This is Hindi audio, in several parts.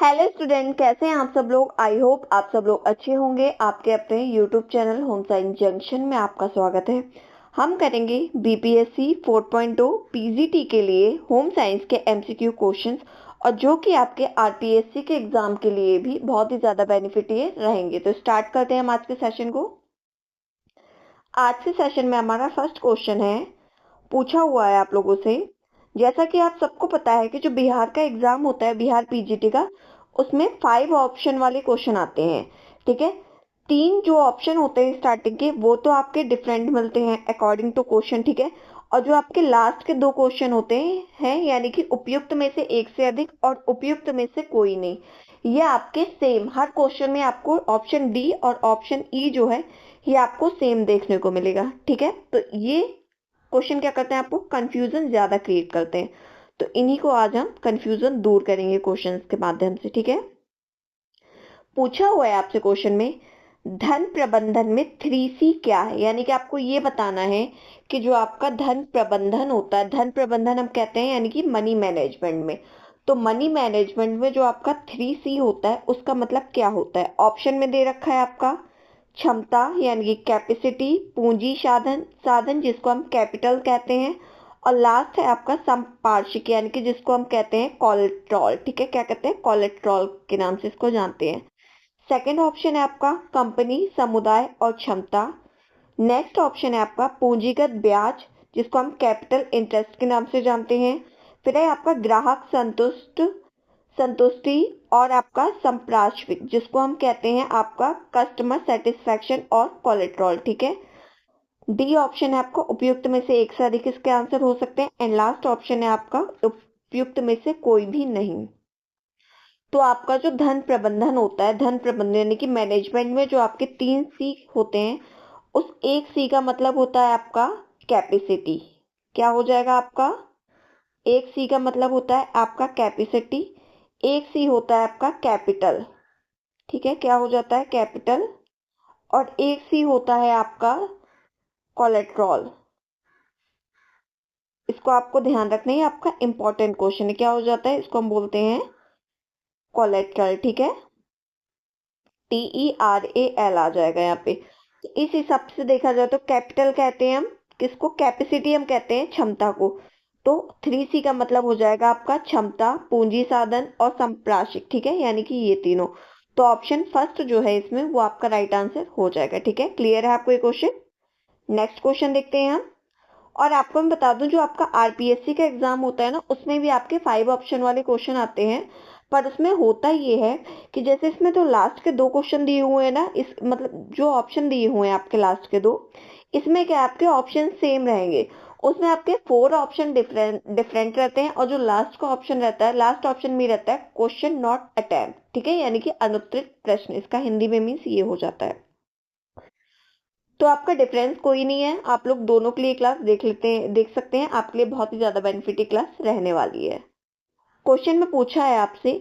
हेलो स्टूडेंट, कैसे हैं आप सब लोग। आई होप आप सब लोग अच्छे होंगे। आपके अपने YouTube channel home science junction में आपका स्वागत है। हम करेंगे बीपीएससी 4.0 पीजीटी के लिए होम साइंस के एमसीक्यू क्वेश्चंस, और जो कि आपके आरपीएससी के एग्जाम के लिए भी बहुत ही ज़्यादा बेनिफिट रहेंगे। तो स्टार्ट करते हैं हम आज के सेशन को। आज के सेशन में हमारा फर्स्ट क्वेश्चन है, पूछा हुआ है आप लोगों से। जैसा कि आप सबको पता है कि जो बिहार का एग्जाम होता है, बिहार पीजीटी का, उसमें 5 ऑप्शन वाले क्वेश्चन आते हैं। ठीक है, 3 जो ऑप्शन होते हैं स्टार्टिंग के, वो तो आपके डिफरेंट मिलते हैं अकॉर्डिंग टू क्वेश्चन। ठीक है, और जो आपके लास्ट के 2 क्वेश्चन होते हैं, यानी कि उपयुक्त में से एक से अधिक और उपयुक्त में से कोई नहीं, ये आपके सेम हर क्वेश्चन में आपको ऑप्शन डी और ऑप्शन ई जो है ये आपको सेम देखने को मिलेगा। ठीक है, तो ये क्वेश्चन क्या करते हैं, आपको कंफ्यूजन ज्यादा क्रिएट करते हैं। तो इन्हीं को आज हम कंफ्यूजन दूर करेंगे क्वेश्चंस के माध्यम से। ठीक है, पूछा हुआ है आपसे क्वेश्चन में, धन प्रबंधन में 3C क्या है। यानी कि आपको ये बताना है कि जो आपका धन प्रबंधन होता है, धन प्रबंधन हम कहते हैं यानी कि मनी मैनेजमेंट में, तो मनी मैनेजमेंट में जो आपका 3C होता है उसका मतलब क्या होता है। ऑप्शन में दे रखा है आपका क्षमता यानी कि कैपेसिटी, पूंजी साधन साधन जिसको हम कैपिटल कहते हैं, और लास्ट है आपका संपार्श्विक यानी कि जिसको हम कहते हैं कोलेट्रॉल। ठीक है, क्या कहते हैं, कोलेट्रॉल के नाम से इसको जानते हैं। सेकंड ऑप्शन है आपका कंपनी, समुदाय और क्षमता। नेक्स्ट ऑप्शन है आपका पूंजीगत ब्याज जिसको हम कैपिटल इंटरेस्ट के नाम से जानते हैं। फिर है आपका ग्राहक संतुष्टि और आपका संप्राश्विक जिसको हम कहते हैं आपका कस्टमर सेटिस्फैक्शन और कोलेट्रॉल। ठीक है, डी ऑप्शन है आपका उपयुक्त में से एक से अधिक इसके आंसर हो सकते हैं, एंड लास्ट ऑप्शन है आपका उपयुक्त में से कोई भी नहीं। तो आपका जो धन प्रबंधन होता है, धन प्रबंधन यानी कि मैनेजमेंट में जो आपके 3C होते हैं, उस एक सी का मतलब होता है आपका कैपेसिटी। क्या हो जाएगा आपका, एक सी का मतलब होता है आपका कैपेसिटी, एक सी होता है आपका कैपिटल। ठीक है, क्या हो जाता है कैपिटल, और एक सी होता है आपका कोलेट्रॉल। इसको आपको ध्यान रखना है, आपका इंपॉर्टेंट क्वेश्चन है। क्या हो जाता है, इसको हम बोलते हैं कोलेट्रल। ठीक है, TERAL आ जाएगा यहाँ पे। तो इस हिसाब से देखा जाए तो कैपिटल कहते हैं हम किसको, कैपेसिटी हम कहते हैं क्षमता को। तो 3C का मतलब हो जाएगा आपका क्षमता, पूंजी साधन और संप्राशिक। ठीक है, यानी कि ये तीनों। तो ऑप्शन फर्स्ट जो है इसमें वो आपका राइट आंसर हो जाएगा। ठीक है, क्लियर है आपको ये क्वेश्चन। नेक्स्ट क्वेश्चन देखते हैं हम। और आपको मैं बता दूं, जो आपका आरपीएससी का एग्जाम होता है ना, उसमें भी आपके 5 ऑप्शन वाले क्वेश्चन आते हैं। पर उसमें होता ये है कि जैसे इसमें तो लास्ट के 2 क्वेश्चन दिए हुए हैं ना, इस मतलब जो ऑप्शन दिए हुए हैं आपके लास्ट के 2, इसमें क्या आपके ऑप्शन सेम रहेंगे। उसमें आपके 4 ऑप्शन डिफरेंट डिफरेंट रहते हैं, और जो लास्ट का ऑप्शन रहता है, लास्ट ऑप्शन में रहता है क्वेश्चन नॉट अटेम्प्ट। ठीक है, यानी कि अनुत्तरित प्रश्न, इसका हिंदी में मीन्स ये हो जाता है। तो आपका डिफरेंस कोई नहीं है, आप लोग दोनों के लिए क्लास देख सकते हैं। आपके लिए बहुत ही ज्यादा बेनिफिट क्लास रहने वाली है। क्वेश्चन में पूछा है आपसे,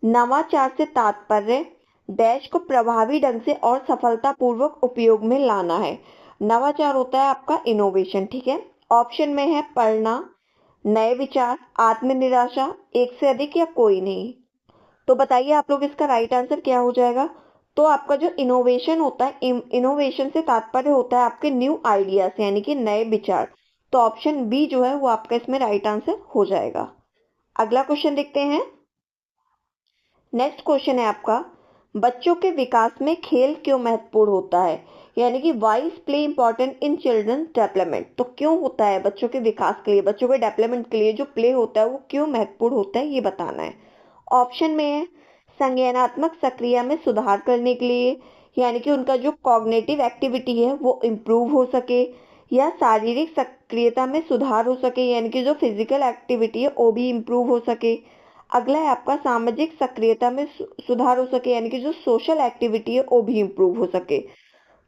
नवाचार से तात्पर्य डैश को प्रभावी ढंग से और सफलतापूर्वक उपयोग में लाना है। नवाचार होता है आपका इनोवेशन। ठीक है, ऑप्शन में है पढ़ना, नए विचार, आत्मनिराशा, एक से अधिक या कोई नहीं। तो बताइए आप लोग इसका राइट आंसर क्या हो जाएगा। तो आपका जो इनोवेशन होता है, इनोवेशन से तात्पर्य होता है आपके न्यू आइडियाज यानी कि नए विचार। तो ऑप्शन बी जो है वो आपका इसमें राइट आंसर हो जाएगा। अगला क्वेश्चन देखते हैं। नेक्स्ट क्वेश्चन है आपका, बच्चों के विकास में खेल क्यों महत्वपूर्ण होता है। यानी कि why is play important in children development. तो क्यों होता है बच्चों के विकास के लिए, बच्चों के डेवलपमेंट के लिए जो प्ले होता है वो क्यों महत्वपूर्ण होता है, ये बताना है। ऑप्शन में है संज्ञानात्मक सक्रिया में सुधार करने के लिए, यानी कि उनका जो कॉग्निटिव एक्टिविटी है वो इम्प्रूव हो सके, या शारीरिक सक्रियता में सुधार हो सके, यानी कि जो फिजिकल एक्टिविटी है वो भी इम्प्रूव हो सके। अगला है आपका सामाजिक सक्रियता में सुधार हो सके, यानी कि जो सोशल एक्टिविटी है वो भी इम्प्रूव हो सके।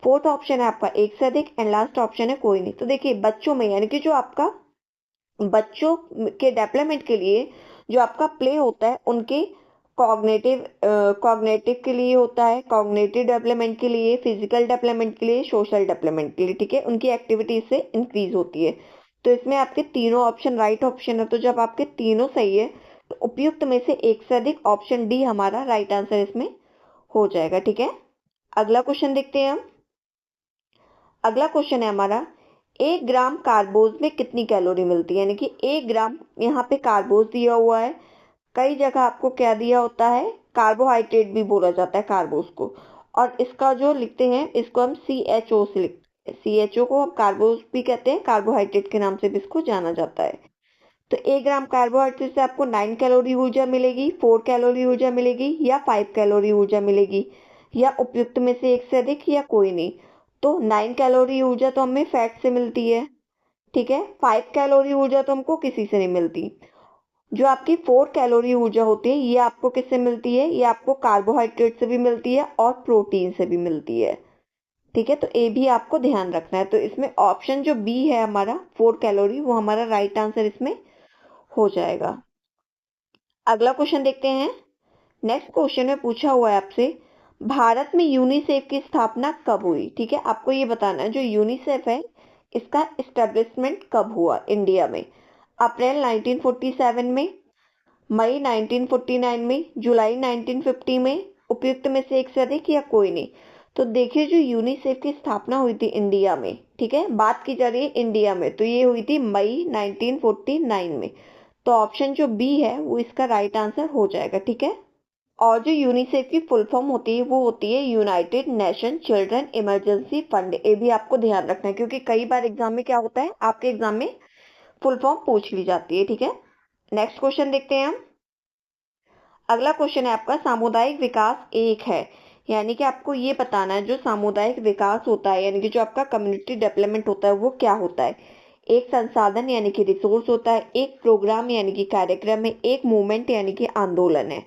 फोर्थ ऑप्शन है आपका एक से अधिक, एंड लास्ट ऑप्शन है कोई नहीं। तो देखिए बच्चों में यानी कि जो आपका बच्चों के डेवलपमेंट के लिए जो आपका प्ले होता है, उनके कॉग्नेटिव के लिए होता है, कॉग्नेटिव डेवलपमेंट के लिए, फिजिकल डेवलपमेंट के लिए, सोशल डेवलपमेंट के लिए। ठीक है, उनकी एक्टिविटी से इंक्रीज होती है। तो इसमें आपके तीनों ऑप्शन राइट ऑप्शन है। तो जब आपके तीनों सही है तो उपयुक्त में से एक से अधिक, ऑप्शन डी हमारा राइट आंसर इसमें हो जाएगा। ठीक है, अगला क्वेश्चन देखते हैं हम। अगला क्वेश्चन है हमारा, 1 ग्राम कार्बोज में कितनी कैलोरी मिलती है, यानी कि 1 ग्राम यहाँ पे कार्बोज दिया हुआ है। कई जगह आपको क्या दिया होता है, कार्बोहाइड्रेट भी बोला जाता है कार्बोज को, और इसका जो लिखते हैं इसको हम CHO से लिखते हैं। CHO को हम कार्बोज भी कहते हैं, कार्बोहाइड्रेट के नाम से भी इसको जाना जाता है। तो 1 ग्राम कार्बोहाइड्रेट से आपको 9 कैलोरी ऊर्जा मिलेगी, 4 कैलोरी ऊर्जा मिलेगी, या 5 कैलोरी ऊर्जा मिलेगी, या उपयुक्त में से एक से अधिक, या कोई नहीं। तो 9 कैलोरी ऊर्जा तो हमें फैट से मिलती है। ठीक है, 5 कैलोरी ऊर्जा तो हमको किसी से नहीं मिलती। जो आपकी 4 कैलोरी ऊर्जा होती है ये आपको किससे मिलती है, ये आपको कार्बोहाइड्रेट से भी मिलती है और प्रोटीन से भी मिलती है। ठीक है, तो ए भी आपको ध्यान रखना है। तो इसमें ऑप्शन जो बी है हमारा 4 कैलोरी, वो हमारा राइट आंसर इसमें हो जाएगा। अगला क्वेश्चन देखते हैं। नेक्स्ट क्वेश्चन में पूछा हुआ है आपसे, भारत में यूनिसेफ की स्थापना कब हुई। ठीक है, आपको ये बताना है जो यूनिसेफ है इसका एस्टेब्लिशमेंट कब हुआ इंडिया में। अप्रैल 1947 में, मई 1949 में, जुलाई 1950 में, उपयुक्त में से एक से अधिक, या कोई नहीं। तो देखिए, जो यूनिसेफ की स्थापना हुई थी इंडिया में, ठीक है, बात की जा रही है इंडिया में, तो ये हुई थी मई 1949 में। तो ऑप्शन जो बी है वो इसका राइट आंसर हो जाएगा। ठीक है, और जो यूनिसेफ की फुल फॉर्म होती है वो होती है United nation children emergency fund. ये भी आपको ध्यान रखना है, क्योंकि कई बार एग्जाम में क्या होता है, आपके एग्जाम में फुल फॉर्म पूछ ली जाती है। ठीक है, नेक्स्ट क्वेश्चन देखते हैं हम। अगला क्वेश्चन है आपका, सामुदायिक विकास एक है, यानी कि आपको ये बताना है जो सामुदायिक विकास होता है, यानी कि जो आपका कम्युनिटी डेवलपमेंट होता है वो क्या होता है। एक संसाधन यानी कि रिसोर्स होता है, एक प्रोग्राम यानी कि कार्यक्रम है, एक मूवमेंट यानी कि आंदोलन है।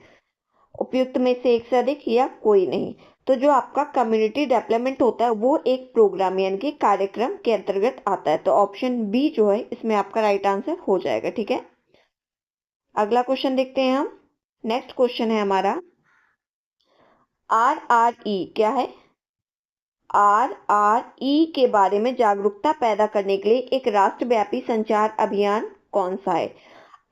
उपयुक्त में से एक से अधिक, या कोई नहीं। तो जो आपका कम्युनिटी डेवलपमेंट होता है वो एक प्रोग्राम यानी कि कार्यक्रम के अंतर्गत आता है। तो ऑप्शन बी जो है इसमें आपका राइट आंसर हो जाएगा। ठीक है, अगला क्वेश्चन देखते हैं हम। नेक्स्ट क्वेश्चन है हमारा, RRE क्या है। RRE के बारे में जागरूकता पैदा करने के लिए एक राष्ट्रव्यापी संचार अभियान कौन सा है।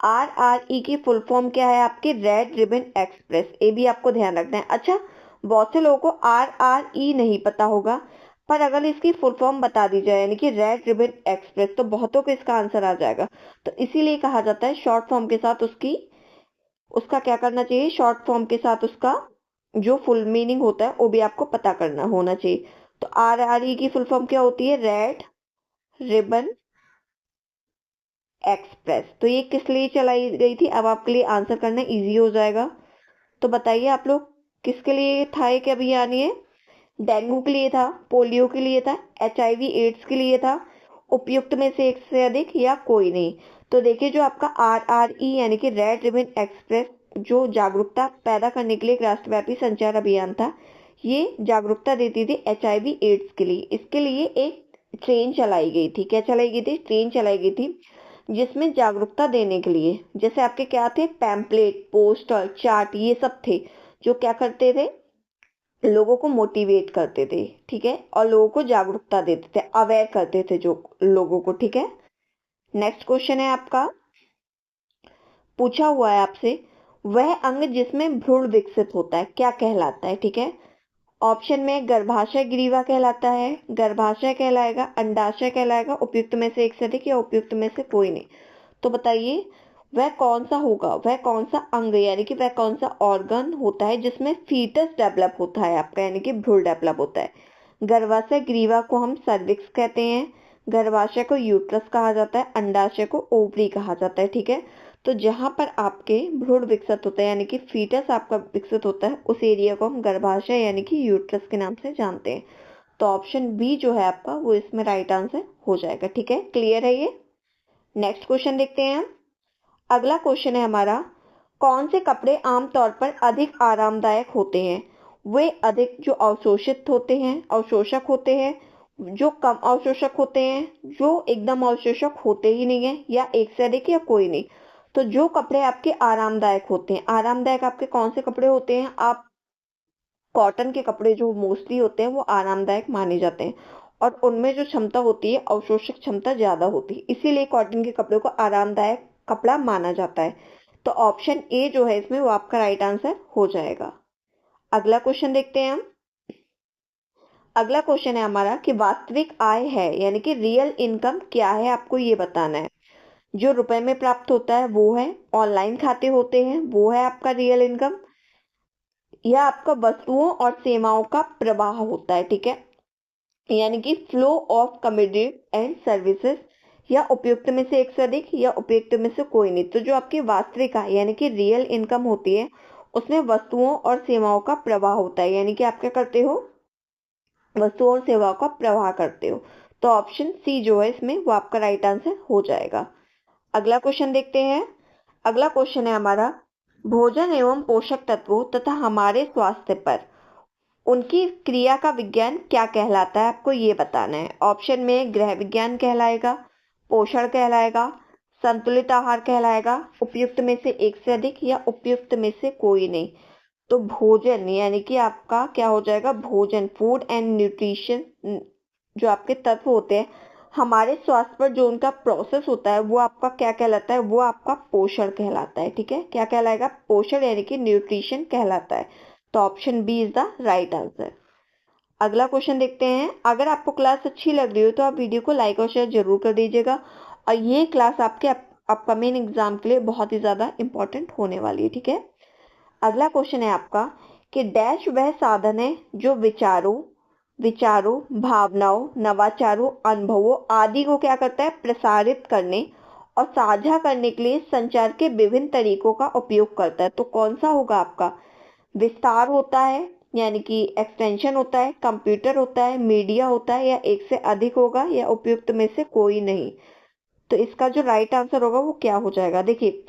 RRE की फुल फॉर्म क्या है आपके, रेड रिबन एक्सप्रेस। ये भी आपको ध्यान रखना है। अच्छा, बहुत से लोगों को RRE नहीं पता होगा, पर अगर इसकी फुल फॉर्म बता दी जाए यानी कि रेड रिबन एक्सप्रेस, तो बहुतों को इसका आंसर आ जाएगा। तो इसीलिए कहा जाता है शॉर्ट फॉर्म के साथ उसका क्या करना चाहिए, शॉर्ट फॉर्म के साथ उसका जो फुल मीनिंग होता है वो भी आपको पता करना होना चाहिए। तो RRE की फुल फॉर्म क्या होती है, रेड रिबन एक्सप्रेस। तो ये किस लिए चलाई गई थी, अब आपके लिए आंसर करना इजी हो जाएगा। तो बताइए आप लोग, किसके लिए था ये अभियान, ये डेंगू के लिए था, पोलियो के लिए था, HIV एड्स के लिए था, उपयुक्त में से एक से अधिक, या कोई नहीं। तो देखिए, जो आपका RRE यानी कि रेड रिबन एक्सप्रेस जो जागरूकता पैदा करने के लिए एक राष्ट्रव्यापी संचार अभियान था, ये जागरूकता देती थी HIV एड्स के लिए। इसके लिए एक ट्रेन चलाई गई थी। क्या चलाई गई थी, ट्रेन चलाई गई थी, जिसमें जागरूकता देने के लिए जैसे आपके क्या थे, पैम्पलेट, पोस्टर, चार्ट, ये सब थे जो क्या करते थे, लोगों को मोटिवेट करते थे। ठीक है, और लोगों को जागरूकता देते थे, अवेयर करते थे जो लोगों को। ठीक है, नेक्स्ट क्वेश्चन है आपका, पूछा हुआ है आपसे, वह अंग जिसमें भ्रूण विकसित होता है क्या कहलाता है। ठीक है, ऑप्शन में गर्भाशय ग्रीवा कहलाता है, गर्भाशय कहलाएगा, अंडाशय कहलाएगा, उपयुक्त में से एक से अधिक, या उपयुक्त में से कोई नहीं। तो बताइए वह कौन सा होगा, वह कौन सा अंग यानी कि वह कौन सा ऑर्गन होता है जिसमें फीटस डेवलप होता है आपका, यानी कि भ्रूण डेवलप होता है। गर्भाशय ग्रीवा को हम सर्विक्स कहते हैं, गर्भाशय को यूट्रस कहा जाता है, अंडाशय को ओवरी कहा जाता है। ठीक है, तो जहां पर आपके भ्रूण विकसित होता है यानी कि फीटस आपका विकसित होता है, उस एरिया को हम गर्भाशय यानी कि यूट्रस के नाम से जानते हैं। तो ऑप्शन बी जो है आपका वो इसमें राइट आंसर हो जाएगा। ठीक है, क्लियर है ये। नेक्स्ट क्वेश्चन देखते हैं हम। अगला क्वेश्चन है हमारा, कौन से कपड़े आमतौर पर अधिक आरामदायक होते हैं। वे अधिक जो अवशोषित होते हैं, अवशोषक होते हैं, जो कम अवशोषक होते हैं, जो एकदम अवशोषक होते ही नहीं है, या एक से अधिक, या कोई नहीं। तो जो कपड़े आपके आरामदायक होते हैं, आरामदायक आपके कौन से कपड़े होते हैं, आप कॉटन के कपड़े जो मोस्टली होते हैं वो आरामदायक माने जाते हैं, और उनमें जो क्षमता होती है अवशोषक क्षमता ज्यादा होती है, इसीलिए कॉटन के कपड़े को आरामदायक कपड़ा माना जाता है। तो ऑप्शन ए जो है इसमें वो आपका राइट आंसर हो जाएगा। अगला क्वेश्चन देखते हैं हम। अगला क्वेश्चन है हमारा कि वास्तविक आय है यानी कि रियल इनकम क्या है, आपको ये बताना है। जो रुपए में प्राप्त होता है वो है, ऑनलाइन खाते होते हैं वो है आपका रियल इनकम, या आपका वस्तुओं और सेवाओं का प्रवाह होता है, ठीक है, यानी कि flow of commodity and services, या उपयुक्त में से एक से अधिक या उपयुक्त में से कोई नहीं। तो जो आपकी वास्तविक आय यानी कि रियल इनकम होती है उसमें वस्तुओं और सेवाओं का प्रवाह होता है, यानी कि आप क्या करते हो, वस्तुओं और सेवाओं का प्रवाह करते हो। तो ऑप्शन सी जो है इसमें वो आपका राइट आंसर हो जाएगा। अगला क्वेश्चन देखते हैं। अगला क्वेश्चन है हमारा, भोजन एवं पोषक तत्वों तथा हमारे स्वास्थ्य पर उनकी क्रिया का विज्ञान क्या कहलाता है, आपको ये बताना है। ऑप्शन में गृह विज्ञान कहलाएगा, पोषण कहलाएगा, संतुलित आहार कहलाएगा, उपयुक्त में से एक से अधिक या उपयुक्त में से कोई नहीं। तो भोजन यानी कि आपका क्या हो जाएगा, भोजन, फूड एंड न्यूट्रिशन, जो आपके तत्व होते हैं हमारे स्वास्थ्य पर जो उनका प्रोसेस होता है वो आपका क्या कहलाता है, वो आपका पोषण कहलाता है, ठीक है। क्या कहलाएगा, पोषण यानी कि न्यूट्रिशन कहलाता है। तो option B is the right answer. अगला क्वेश्चन देखते हैं। अगर आपको क्लास अच्छी लग रही हो तो आप वीडियो को लाइक और शेयर जरूर कर दीजिएगा, और ये क्लास आपके अपकमिंग एग्जाम के लिए बहुत ही ज्यादा इंपॉर्टेंट होने वाली है, ठीक है। अगला क्वेश्चन है आपका कि डैश वह साधन है जो विचारों, भावनाओं, नवाचारों, अनुभवों आदि को क्या करता है, प्रसारित करने और साझा करने के लिए संचार के विभिन्न तरीकों का उपयोग करता है। तो कौन सा होगा आपका, विस्तार होता है यानी कि एक्सटेंशन होता है, कंप्यूटर होता है, मीडिया होता है, या एक से अधिक होगा, या उपयुक्त में से कोई नहीं। तो इसका जो राइट आंसर होगा वो क्या हो जाएगा, देखिए,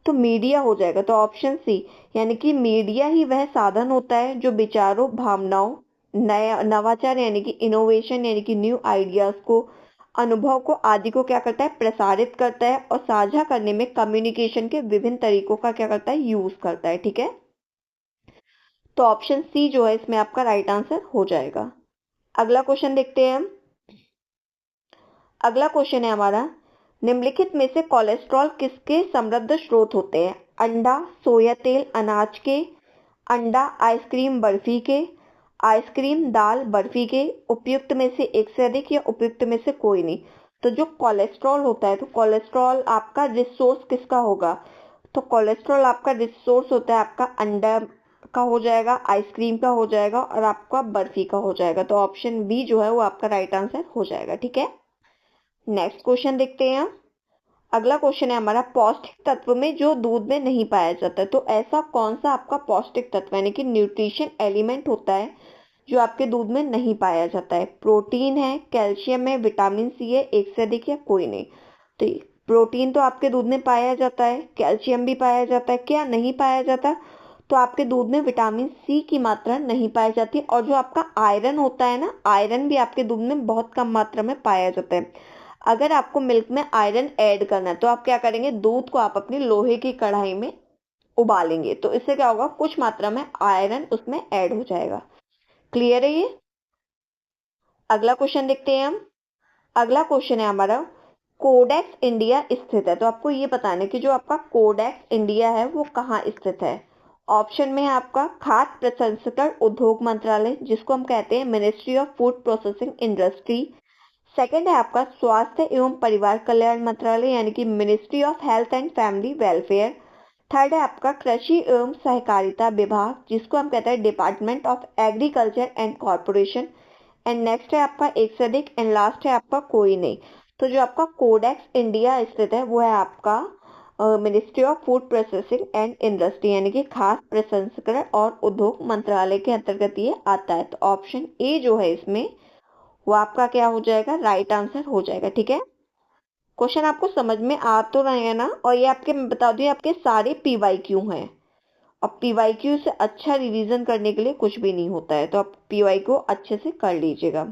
तो मीडिया हो जाएगा। तो ऑप्शन सी यानी कि मीडिया ही वह साधन होता है जो विचारों, भावनाओं, नया नवाचार यानी कि इनोवेशन यानी कि न्यू आइडियाज को, अनुभव को आदि को क्या करता है, प्रसारित करता है और साझा करने में कम्युनिकेशन के विभिन्न तरीकों का क्या करता है, यूज करता है, ठीक है। तो ऑप्शन सी जो है इसमें आपका राइट आंसर हो जाएगा। अगला क्वेश्चन देखते हैं हम। अगला क्वेश्चन है हमारा, निम्नलिखित में से कोलेस्ट्रॉल किसके समृद्ध स्रोत होते हैं। अंडा, सोया तेल, अनाज के, अंडा आइसक्रीम बर्फी के, आइसक्रीम दाल बर्फी के, उपयुक्त में से एक से अधिक या उपयुक्त में से कोई नहीं। तो जो कोलेस्ट्रॉल होता है, तो कोलेस्ट्रॉल आपका रिसोर्स किसका होगा, तो कोलेस्ट्रॉल आपका रिसोर्स होता है आपका अंडा का हो जाएगा, आइसक्रीम का हो जाएगा और आपका बर्फी का हो जाएगा। तो ऑप्शन बी जो है वो आपका राइट आंसर हो जाएगा, ठीक है। नेक्स्ट क्वेश्चन देखते हैं हम। अगला क्वेश्चन है हमारा, पौष्टिक तत्व में जो दूध में नहीं पाया जाता है। तो ऐसा कौन सा आपका पौष्टिक तत्व यानी कि न्यूट्रिशन एलिमेंट होता है जो आपके दूध में नहीं पाया जाता है। प्रोटीन है, कैल्शियम है, विटामिन सी है, एक से अधिक या कोई नहीं। तो प्रोटीन तो आपके दूध में पाया जाता है, कैल्शियम भी पाया जाता है, क्या नहीं पाया जाता, तो आपके दूध में विटामिन सी की मात्रा नहीं पाई जाती। और जो आपका आयरन होता है ना, आयरन भी आपके दूध में बहुत कम मात्रा में पाया जाता है। अगर आपको मिल्क में आयरन ऐड करना है तो आप क्या करेंगे, दूध को आप अपनी लोहे की कढ़ाई में उबालेंगे, तो इससे क्या होगा, कुछ मात्रा में आयरन उसमें ऐड हो जाएगा। क्लियर है ये। अगला क्वेश्चन देखते हैं हम। अगला क्वेश्चन है हमारा, कोडेक्स इंडिया स्थित है। तो आपको ये बताना है कि जो आपका कोडेक्स इंडिया है वो कहाँ स्थित है। ऑप्शन में है आपका खाद्य प्रसंस्करण उद्योग मंत्रालय, जिसको हम कहते हैं ministry of food processing industry. Second है आपका स्वास्थ्य एवं परिवार कल्याण मंत्रालय यानी कि ministry of health and family welfare. Third है आपका कृषि एवं सहकारिता विभाग, जिसको हम कहते हैं department of agriculture and corporation. And next है आपका एक से अधिक, एंड लास्ट है आपका कोई नहीं। तो जो आपका कोडेक्स इंडिया स्थित है वो है आपका ministry of food processing and industry यानी कि खाद्य प्रसंस्करण और उद्योग मंत्रालय के अंतर्गत ये आता है। तो ऑप्शन ए जो है इसमें वो आपका क्या हो जाएगा, राइट आंसर हो जाएगा, ठीक है। क्वेश्चन आपको समझ में आ तो रहे हैं ना, और ये आपके मैं बता दूं आपके सारे पीवाईक्यू हैं, और पीवाईक्यू से अच्छा रिवीजन करने के लिए कुछ भी नहीं होता है, तो आप पीवाईक्यू अच्छे से कर लीजिएगा।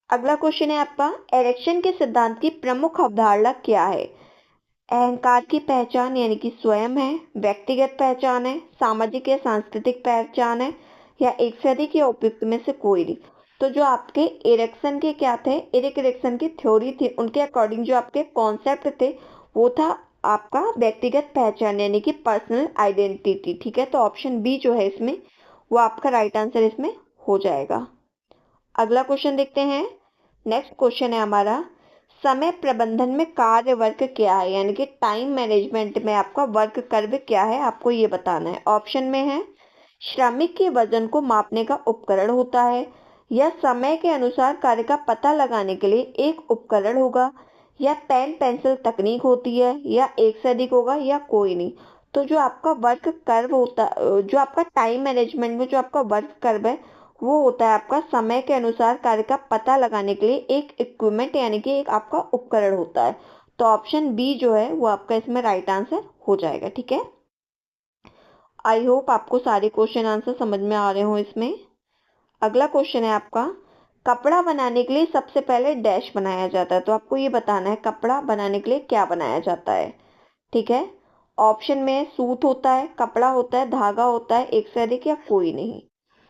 अगला क्वेश्चन है आपका, एरेक्शन के सिद्धांत की प्रमुख अवधारणा क्या है। अहंकार की पहचान यानी कि स्वयं है, व्यक्तिगत पहचान है, सामाजिक या सांस्कृतिक पहचान है, या एक से अधिक या उपयुक्त में से कोई नहीं। तो जो आपके इरेक्शन के क्या थे, एरिक इरेक्शन की थ्योरी थी, उनके अकॉर्डिंग जो आपके कॉन्सेप्ट थे वो था आपका व्यक्तिगत पहचान यानी कि पर्सनल आइडेंटिटी। ठीक है, तो ऑप्शन बी जो है इसमें वो आपका राइट आंसर इसमें हो जाएगा। अगला क्वेश्चन देखते हैं। नेक्स्ट क्वेश्चन है हमारा, समय प्रबंधन में कार्य वर्ग क्या है, यानी कि टाइम मैनेजमेंट में आपका वर्क कर्व क्या है, आपको ये बताना है। ऑप्शन में है श्रमिक के वजन को मापने का उपकरण होता है, या समय के अनुसार कार्य का पता लगाने के लिए एक उपकरण होगा, या पेन पेंसिल तकनीक होती है, या एक से अधिक होगा, या कोई नहीं। तो जो आपका वर्क कर्व होता, जो आपका टाइम मैनेजमेंट में जो आपका वर्क कर्व है वो होता है आपका समय के अनुसार कार्य का पता लगाने के लिए एक इक्विपमेंट यानी कि एक आपका उपकरण होता है। तो ऑप्शन बी जो है वो आपका इसमें राइट आंसर हो जाएगा। ठीक है, आई होप आपको सारे क्वेश्चन आंसर समझ में आ रहे हो इसमें। अगला क्वेश्चन है आपका, कपड़ा बनाने के लिए सबसे पहले डैश बनाया जाता है। तो आपको ये बताना है कपड़ा बनाने के लिए क्या बनाया जाता है। ठीक है, ऑप्शन में सूत होता है, कपड़ा होता है, धागा होता है, एक से अधिक, या कोई नहीं।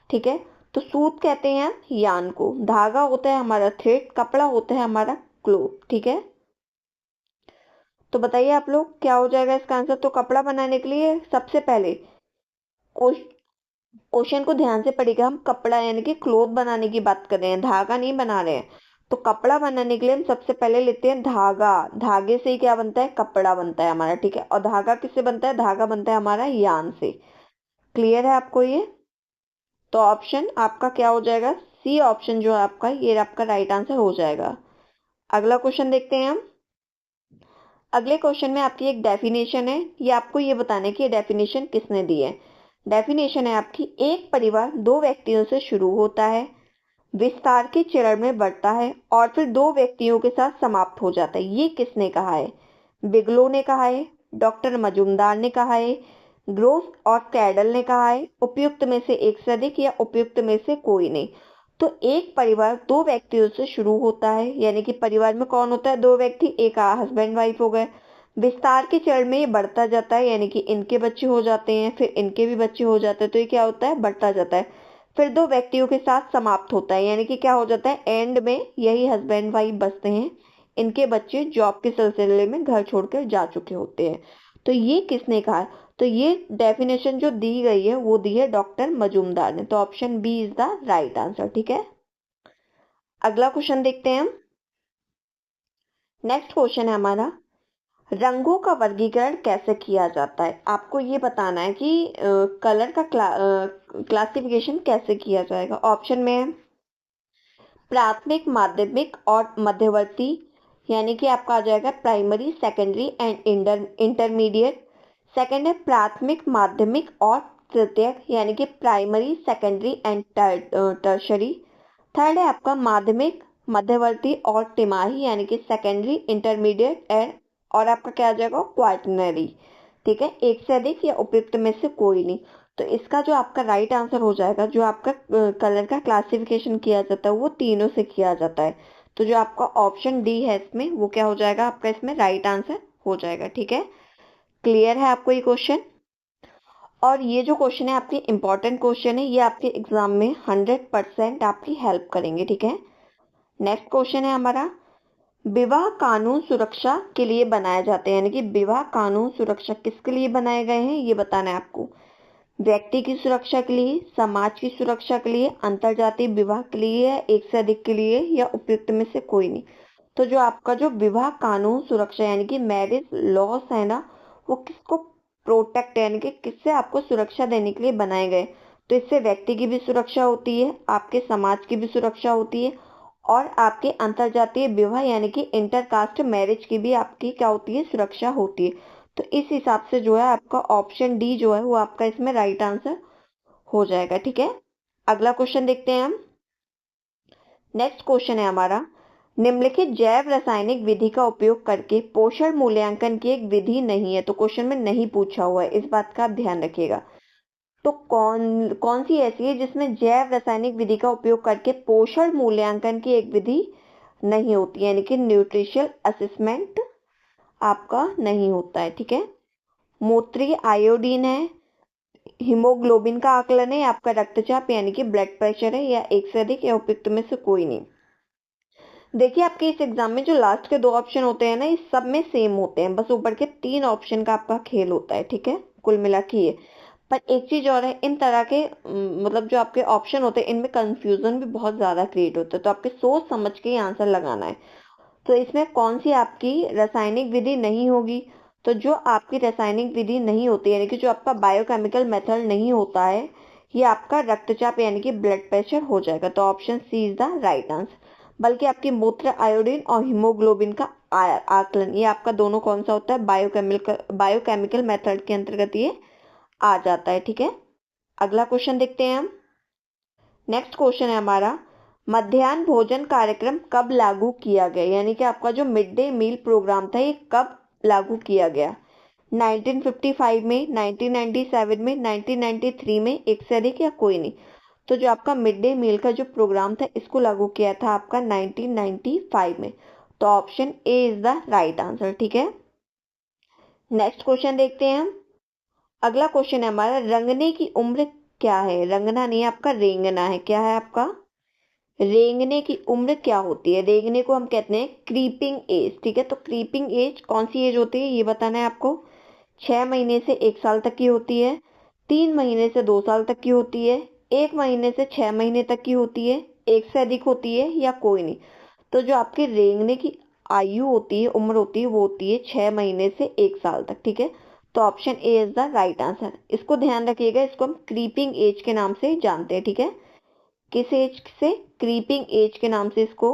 ठीक है, तो सूत कहते हैं हम यान को, धागा होता है हमारा थ्रेड, कपड़ा होता है हमारा क्लोथ। ठीक है, तो बताइए आप लोग क्या हो जाएगा इसका आंसर। तो कपड़ा बनाने के लिए सबसे पहले क्वेश्चन को ध्यान से पढ़िएगा, हम कपड़ा यानी कि क्लोथ बनाने की बात कर रहे हैं, धागा नहीं बना रहे हैं। तो कपड़ा बनाने के लिए हम सबसे पहले लेते हैं धागा, धागे से ही क्या बनता है, कपड़ा बनता है हमारा। ठीक है, और धागा किससे बनता है, धागा बनता है हमारा यान से। क्लियर है आपको ये। तो ऑप्शन आपका क्या हो जाएगा, सी ऑप्शन जो है आपका, ये आपका राइट आंसर हो जाएगा। अगला क्वेश्चन देखते हैं हम। अगले क्वेश्चन में आपकी एक डेफिनेशन है, ये आपको ये बताना है कि ये डेफिनेशन किसने दी है। डेफिनेशन है आपकी, एक परिवार दो व्यक्तियों से शुरू होता है, विस्तार के चरण में बढ़ता है और फिर दो व्यक्तियों के साथ समाप्त हो जाता है। ये किसने कहा है, बिगलो ने कहा है, डॉक्टर मजुमदार ने कहा है, ग्रोस और कैडल ने कहा है, उपयुक्त में से एक से अधिक, या उपयुक्त में से कोई नहीं। तो एक परिवार दो व्यक्तियों से शुरू होता है, यानी कि परिवार में कौन होता है, दो व्यक्ति, एक हस्बैंड वाइफ हो गए। विस्तार के चरण में ये बढ़ता जाता है, यानी कि इनके बच्चे हो जाते हैं, फिर इनके भी बच्चे हो जाते हैं, तो ये क्या होता है, बढ़ता जाता है। फिर दो व्यक्तियों के साथ समाप्त होता है, यानी कि क्या हो जाता है, एंड में यही हस्बैंड वाइफ बचते हैं, इनके बच्चे जॉब के सिलसिले में घर छोड़कर जा चुके होते हैं। तो ये किसने कहा है, तो ये डेफिनेशन जो दी गई है वो दी है डॉक्टर मजूमदार ने। तो option B is the right answer. ठीक है, अगला क्वेश्चन देखते हैं हम। नेक्स्ट क्वेश्चन है हमारा, रंगों का वर्गीकरण कैसे किया जाता है। आपको ये बताना है कि कलर का क्लासिफिकेशन कैसे किया जाएगा। ऑप्शन में है प्राथमिक, माध्यमिक और मध्यवर्ती, यानी कि आपका आ जाएगा primary, secondary and intermediate. Second है प्राथमिक, माध्यमिक और तृतीयक, यानी कि primary, secondary and tertiary. Third है आपका माध्यमिक, मध्यवर्ती और तिमाही, यानी कि सेकेंडरी, इंटरमीडिएट एंड, और आपका क्या आ जाएगा, क्वार्टनरी। ठीक है, एक से अधिक या उपयुक्त में से कोई नहीं। तो इसका जो आपका राइट आंसर हो जाएगा, जो आपका कलर का क्लासिफिकेशन किया जाता है वो तीनों से किया जाता है। तो जो आपका ऑप्शन डी है इसमें वो क्या हो जाएगा, आपका इसमें राइट आंसर हो जाएगा। ठीक है, क्लियर है आपको ये क्वेश्चन। और ये जो क्वेश्चन है आपके इंपॉर्टेंट क्वेश्चन है, ये आपके एग्जाम में 100% आपकी हेल्प करेंगे। ठीक है, नेक्स्ट क्वेश्चन है हमारा, विवाह कानून सुरक्षा के लिए बनाए जाते हैं, यानी कि विवाह कानून सुरक्षा किसके लिए बनाए गए हैं ये बताना है आपको। व्यक्ति की सुरक्षा के लिए, समाज की सुरक्षा के लिए, अंतरजातीय विवाह के लिए, एक से अधिक के लिए, या उपयुक्त में से कोई नहीं। तो जो आपका जो विवाह कानून सुरक्षा यानी कि मैरिज लॉस है ना, वो किसको प्रोटेक्ट यानी कि किससे आपको सुरक्षा देने के लिए बनाए गए। तो इससे व्यक्ति की भी सुरक्षा होती है, आपके समाज की भी सुरक्षा होती है, और आपके अंतरजातीय विवाह यानी कि इंटरकास्ट मैरिज की भी आपकी क्या होती है, सुरक्षा होती है। तो इस हिसाब से जो है आपका ऑप्शन डी जो है वो आपका इसमें राइट आंसर हो जाएगा। ठीक है, अगला क्वेश्चन देखते हैं हम। नेक्स्ट क्वेश्चन है हमारा, निम्नलिखित जैव रासायनिक विधि का उपयोग करके पोषण मूल्यांकन की एक विधि नहीं है। तो क्वेश्चन में नहीं पूछा हुआ है, इस बात का आप ध्यान रखिएगा। तो कौन कौन सी ऐसी है जिसमें जैव रासायनिक विधि का उपयोग करके पोषण मूल्यांकन की एक विधि नहीं होती, यानी कि न्यूट्रिशनल असेसमेंट आपका नहीं होता है। ठीक है, मूत्रीय आयोडीन है, हीमोग्लोबिन का आकलन है, आपका रक्तचाप यानी कि ब्लड प्रेशर है, या एक से अधिक, या उपयुक्त में से कोई नहीं। देखिए आपके इस एग्जाम में जो लास्ट के 2 ऑप्शन होते हैं ना, इस सब में सेम होते हैं, बस ऊपर के 3 ऑप्शन का आपका खेल होता है, ठीक है, कुल मिला के ये। पर एक चीज और है, इन तरह के मतलब जो आपके ऑप्शन होते हैं इनमें कंफ्यूजन भी बहुत ज्यादा क्रिएट होता है, तो आपके सोच समझ के ही आंसर लगाना है। तो इसमें कौन सी आपकी रासायनिक विधि नहीं होगी? तो जो आपकी रासायनिक विधि नहीं होती, यानी कि जो आपका बायोकेमिकल मेथड नहीं होता है, ये आपका रक्तचाप यानी कि ब्लड प्रेशर हो जाएगा। तो option C is the right answer. बल्कि आपकी मूत्र आयोडीन और हीमोग्लोबिन का आकलन, ये आपका दोनों कौन सा होता है? बायोकेमिकल मेथड के अंतर्गत ये आ जाता है, ठीक है। अगला क्वेश्चन देखते हैं हम। नेक्स्ट क्वेश्चन है हमारा, मध्याह्न भोजन कार्यक्रम कब लागू किया गया? यानी कि आपका जो मिड डे मील प्रोग्राम था ये कब लागू किया गया? 1955 में, 1997 में, 1993 में, एक से अधिक या कोई नहीं? तो जो आपका मिड डे मील का जो प्रोग्राम था इसको लागू किया था आपका 1995 में। तो option A is the right answer, ठीक है। नेक्स्ट क्वेश्चन देखते हैं हम। अगला क्वेश्चन है हमारा, रंगने की उम्र क्या है? रंगना नहीं है आपका, रेंगना है। क्या है आपका? रेंगने की उम्र क्या होती है? रेंगने को हम कहते हैं क्रीपिंग एज, ठीक है। तो क्रीपिंग एज कौन सी एज होती है ये बताना है आपको। 6 महीने से 1 साल तक की होती है, 3 महीने से 2 साल तक की होती है, 1 महीने से 6 महीने तक की होती है, एक से अधिक होती है या कोई नहीं? तो जो आपके रेंगने की आयु होती है, उम्र होती है, वो होती है 6 महीने से 1 साल तक, ठीक है। तो option A is the right answer. इसको ध्यान रखिएगा, इसको हम क्रीपिंग एज के नाम से जानते हैं, ठीक है। किस एज से? क्रीपिंग एज के नाम से इसको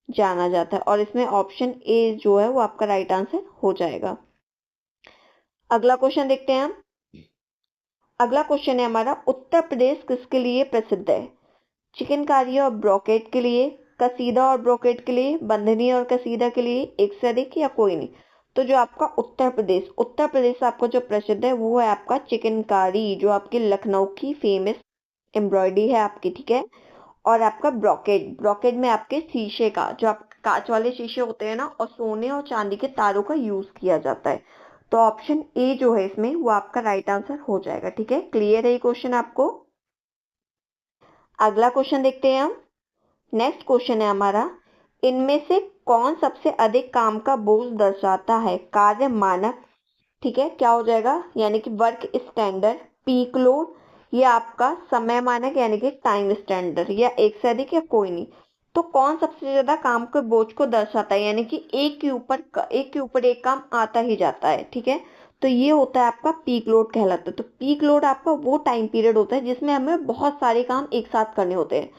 जाना जाता है। और इसमें ऑप्शन ए जो है वो आपका राइट आंसर हो जाएगा। अगला क्वेश्चन देखते हैं हम। अगला क्वेश्चन है हमारा, उत्तर प्रदेश किसके लिए प्रसिद्ध है? चिकनकारी और ब्रोकेट के लिए, कसीदा और ब्रोकेट के लिए, बंधनी और कसीदा के लिए, एक से अधिक या कोई नहीं? तो जो आपका उत्तर प्रदेश आपको जो प्रसिद्ध है वो है आपका चिकनकारी, जो आपके लखनऊ की फेमस एम्ब्रॉयडरी है आपकी, ठीक है। और आपका ब्रोकेट में आपके शीशे का, जो आप कांच वाले शीशे होते हैं ना, और सोने और चांदी के तारों का यूज किया जाता है। तो ऑप्शन ए जो है इसमें वो आपका राइट आंसर हो जाएगा, ठीक है। क्लियर है ये क्वेश्चन आपको? अगला क्वेश्चन देखते हैं हम। नेक्स्ट क्वेश्चन है हमारा, इनमें से कौन सबसे अधिक काम का बोझ दर्शाता है? कार्य मानक, ठीक है, क्या हो जाएगा, यानी कि वर्क स्टैंडर्ड, पीक लोड, या आपका समय मानक यानी कि टाइम स्टैंडर्ड, या एक से अधिक या कोई नहीं? तो कौन सबसे ज्यादा काम के बोझ को दर्शाता है, यानी कि एक के ऊपर एक काम आता ही जाता है, ठीक है। तो ये होता है आपका पीक लोड कहलाता है। तो पीक लोड आपका वो टाइम पीरियड होता है जिसमें हमें बहुत सारे काम एक साथ करने होते हैं।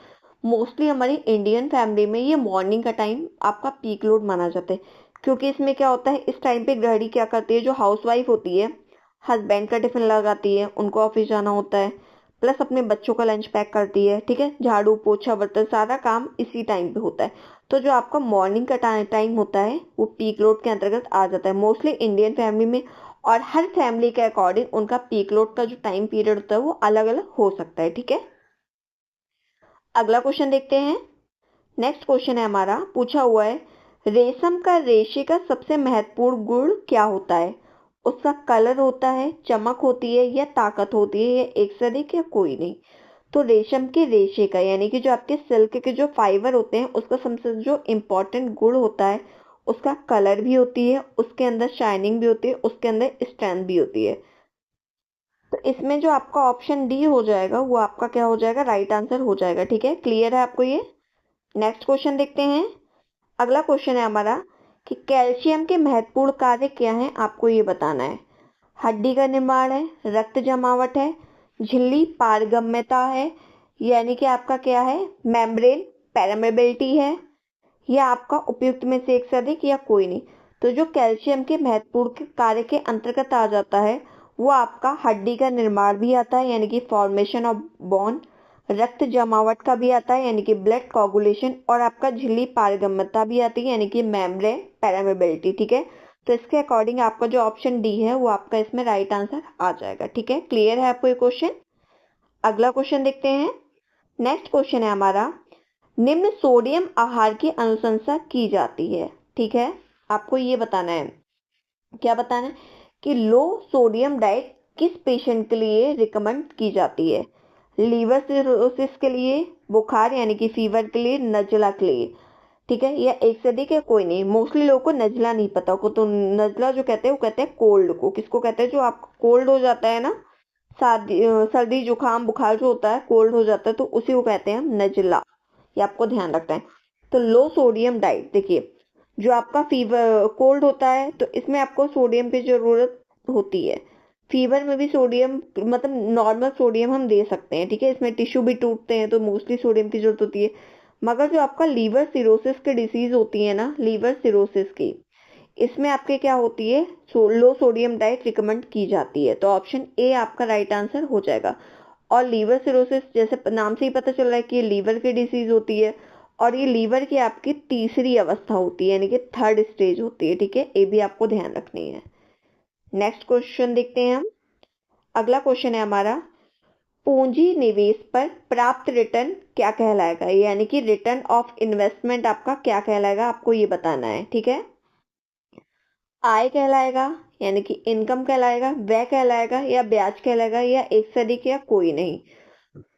मोस्टली हमारी इंडियन फैमिली में ये मॉर्निंग का टाइम आपका पीक लोड माना जाता है, क्योंकि इसमें क्या होता है, इस टाइम पे गृहिणी क्या करती है, जो हाउसवाइफ होती है, हस्बैंड का टिफिन लगाती है, उनको ऑफिस जाना होता है, प्लस अपने बच्चों का लंच पैक करती है, ठीक है, झाड़ू पोछा बर्तन सारा काम इसी टाइम पे होता है। तो जो आपका मॉर्निंग का टाइम होता है वो पीक लोड के अंतर्गत आ जाता है मोस्टली इंडियन फैमिली में। और हर फैमिली के अकॉर्डिंग उनका पीक लोड का जो टाइम पीरियड होता है वो अलग अलग हो सकता है, ठीक है। अगला क्वेश्चन देखते हैं। नेक्स्ट क्वेश्चन है हमारा, पूछा हुआ है, रेशम का रेशे का सबसे महत्वपूर्ण गुण क्या होता है? उसका कलर होता है, चमक होती है, या ताकत होती है, या एक से अधिक या कोई नहीं? तो रेशम के रेशे का, यानी कि जो आपके सिल्क के जो फाइबर होते हैं उसका सबसे जो इम्पोर्टेंट गुण होता है, उसका कलर भी होती है, उसके अंदर शाइनिंग भी होती है, उसके अंदर स्ट्रेंथ भी होती है। तो इसमें जो आपका ऑप्शन डी हो जाएगा वो आपका क्या हो जाएगा? राइट आंसर हो जाएगा, ठीक है। क्लियर है आपको ये? नेक्स्ट क्वेश्चन देखते हैं। अगला क्वेश्चन है हमारा कि कैल्शियम के महत्वपूर्ण कार्य क्या हैं, आपको ये बताना है। हड्डी का निर्माण है, रक्त जमावट है, झिल्ली पारगम्यता है, यानी कि आपका क्या है, मेम्ब्रेन पेरमेबिलिटी है, या आपका उपयुक्त में से एक से अधिक या कोई नहीं? तो जो कैल्शियम के महत्वपूर्ण कार्य के अंतर्गत आ जाता है वो आपका हड्डी का निर्माण भी आता है, यानी कि फॉर्मेशन ऑफ बोन, रक्त जमावट का भी आता है यानी कि ब्लड कोगुलेशन, और आपका झिल्ली पारगम्यता भी आती है यानी कि मेम्ब्रेन पेरमेबिलिटी, ठीक है। तो इसके अकॉर्डिंग आपका जो ऑप्शन डी है वो आपका इसमें राइट आंसर आ जाएगा, ठीक है। क्लियर है आपको ये क्वेश्चन? अगला क्वेश्चन देखते हैं। नेक्स्ट क्वेश्चन है हमारा, निम्न सोडियम आहार की अनुशंसा की जाती है, ठीक है। आपको ये बताना है, क्या बताना है, कि लो सोडियम डाइट किस पेशेंट के लिए रिकमेंड की जाती है? लीवर सिरोसिस के लिए, बुखार यानी कि फीवर के लिए, नज़ला के लिए, ठीक है, या एक से अधिक या कोई नहीं। मोस्टली लोगों को नजला नहीं पता होगा, तो नजला जो कहते हैं वो कहते हैं कोल्ड को। किसको कहते हैं? जो आपको कोल्ड हो जाता है ना, सर्दी जुकाम बुखार जो होता है, कोल्ड हो जाता है, तो उसी को कहते हैं हम नजला। ये आपको ध्यान रखना है। तो लो सोडियम डाइट, देखिए जो आपका फीवर कोल्ड होता है तो इसमें आपको सोडियम की जरूरत होती है। फीवर में भी सोडियम, मतलब नॉर्मल सोडियम हम दे सकते हैं, ठीक है। इसमें टिश्यू भी टूटते हैं तो मोस्टली सोडियम की जरूरत होती है। मगर जो आपका लीवर सिरोसिस की डिसीज होती है ना, लीवर सिरोसिस की, इसमें आपके क्या होती है, लो सोडियम डाइट रिकमेंड की जाती है। तो ऑप्शन ए आपका राइट आंसर हो जाएगा। और लीवर सिरोसिस जैसे नाम से ही पता चल रहा है कि ये लीवर की डिसीज होती है, और ये लीवर की आपकी तीसरी अवस्था होती है, यानी कि थर्ड स्टेज होती है, ठीक है। ये भी आपको ध्यान रखनी है। नेक्स्ट क्वेश्चन देखते हैं हम। अगला क्वेश्चन है हमारा, पूंजी निवेश पर प्राप्त रिटर्न क्या कहलाएगा, यानी कि रिटर्न ऑफ इन्वेस्टमेंट आपका क्या कहलाएगा, आपको ये बताना है, ठीक है। आय कहलाएगा, यानी कि इनकम कहलाएगा, व्यय कहलाएगा, या ब्याज कहलाएगा, या एक से अधिक, या कोई नहीं।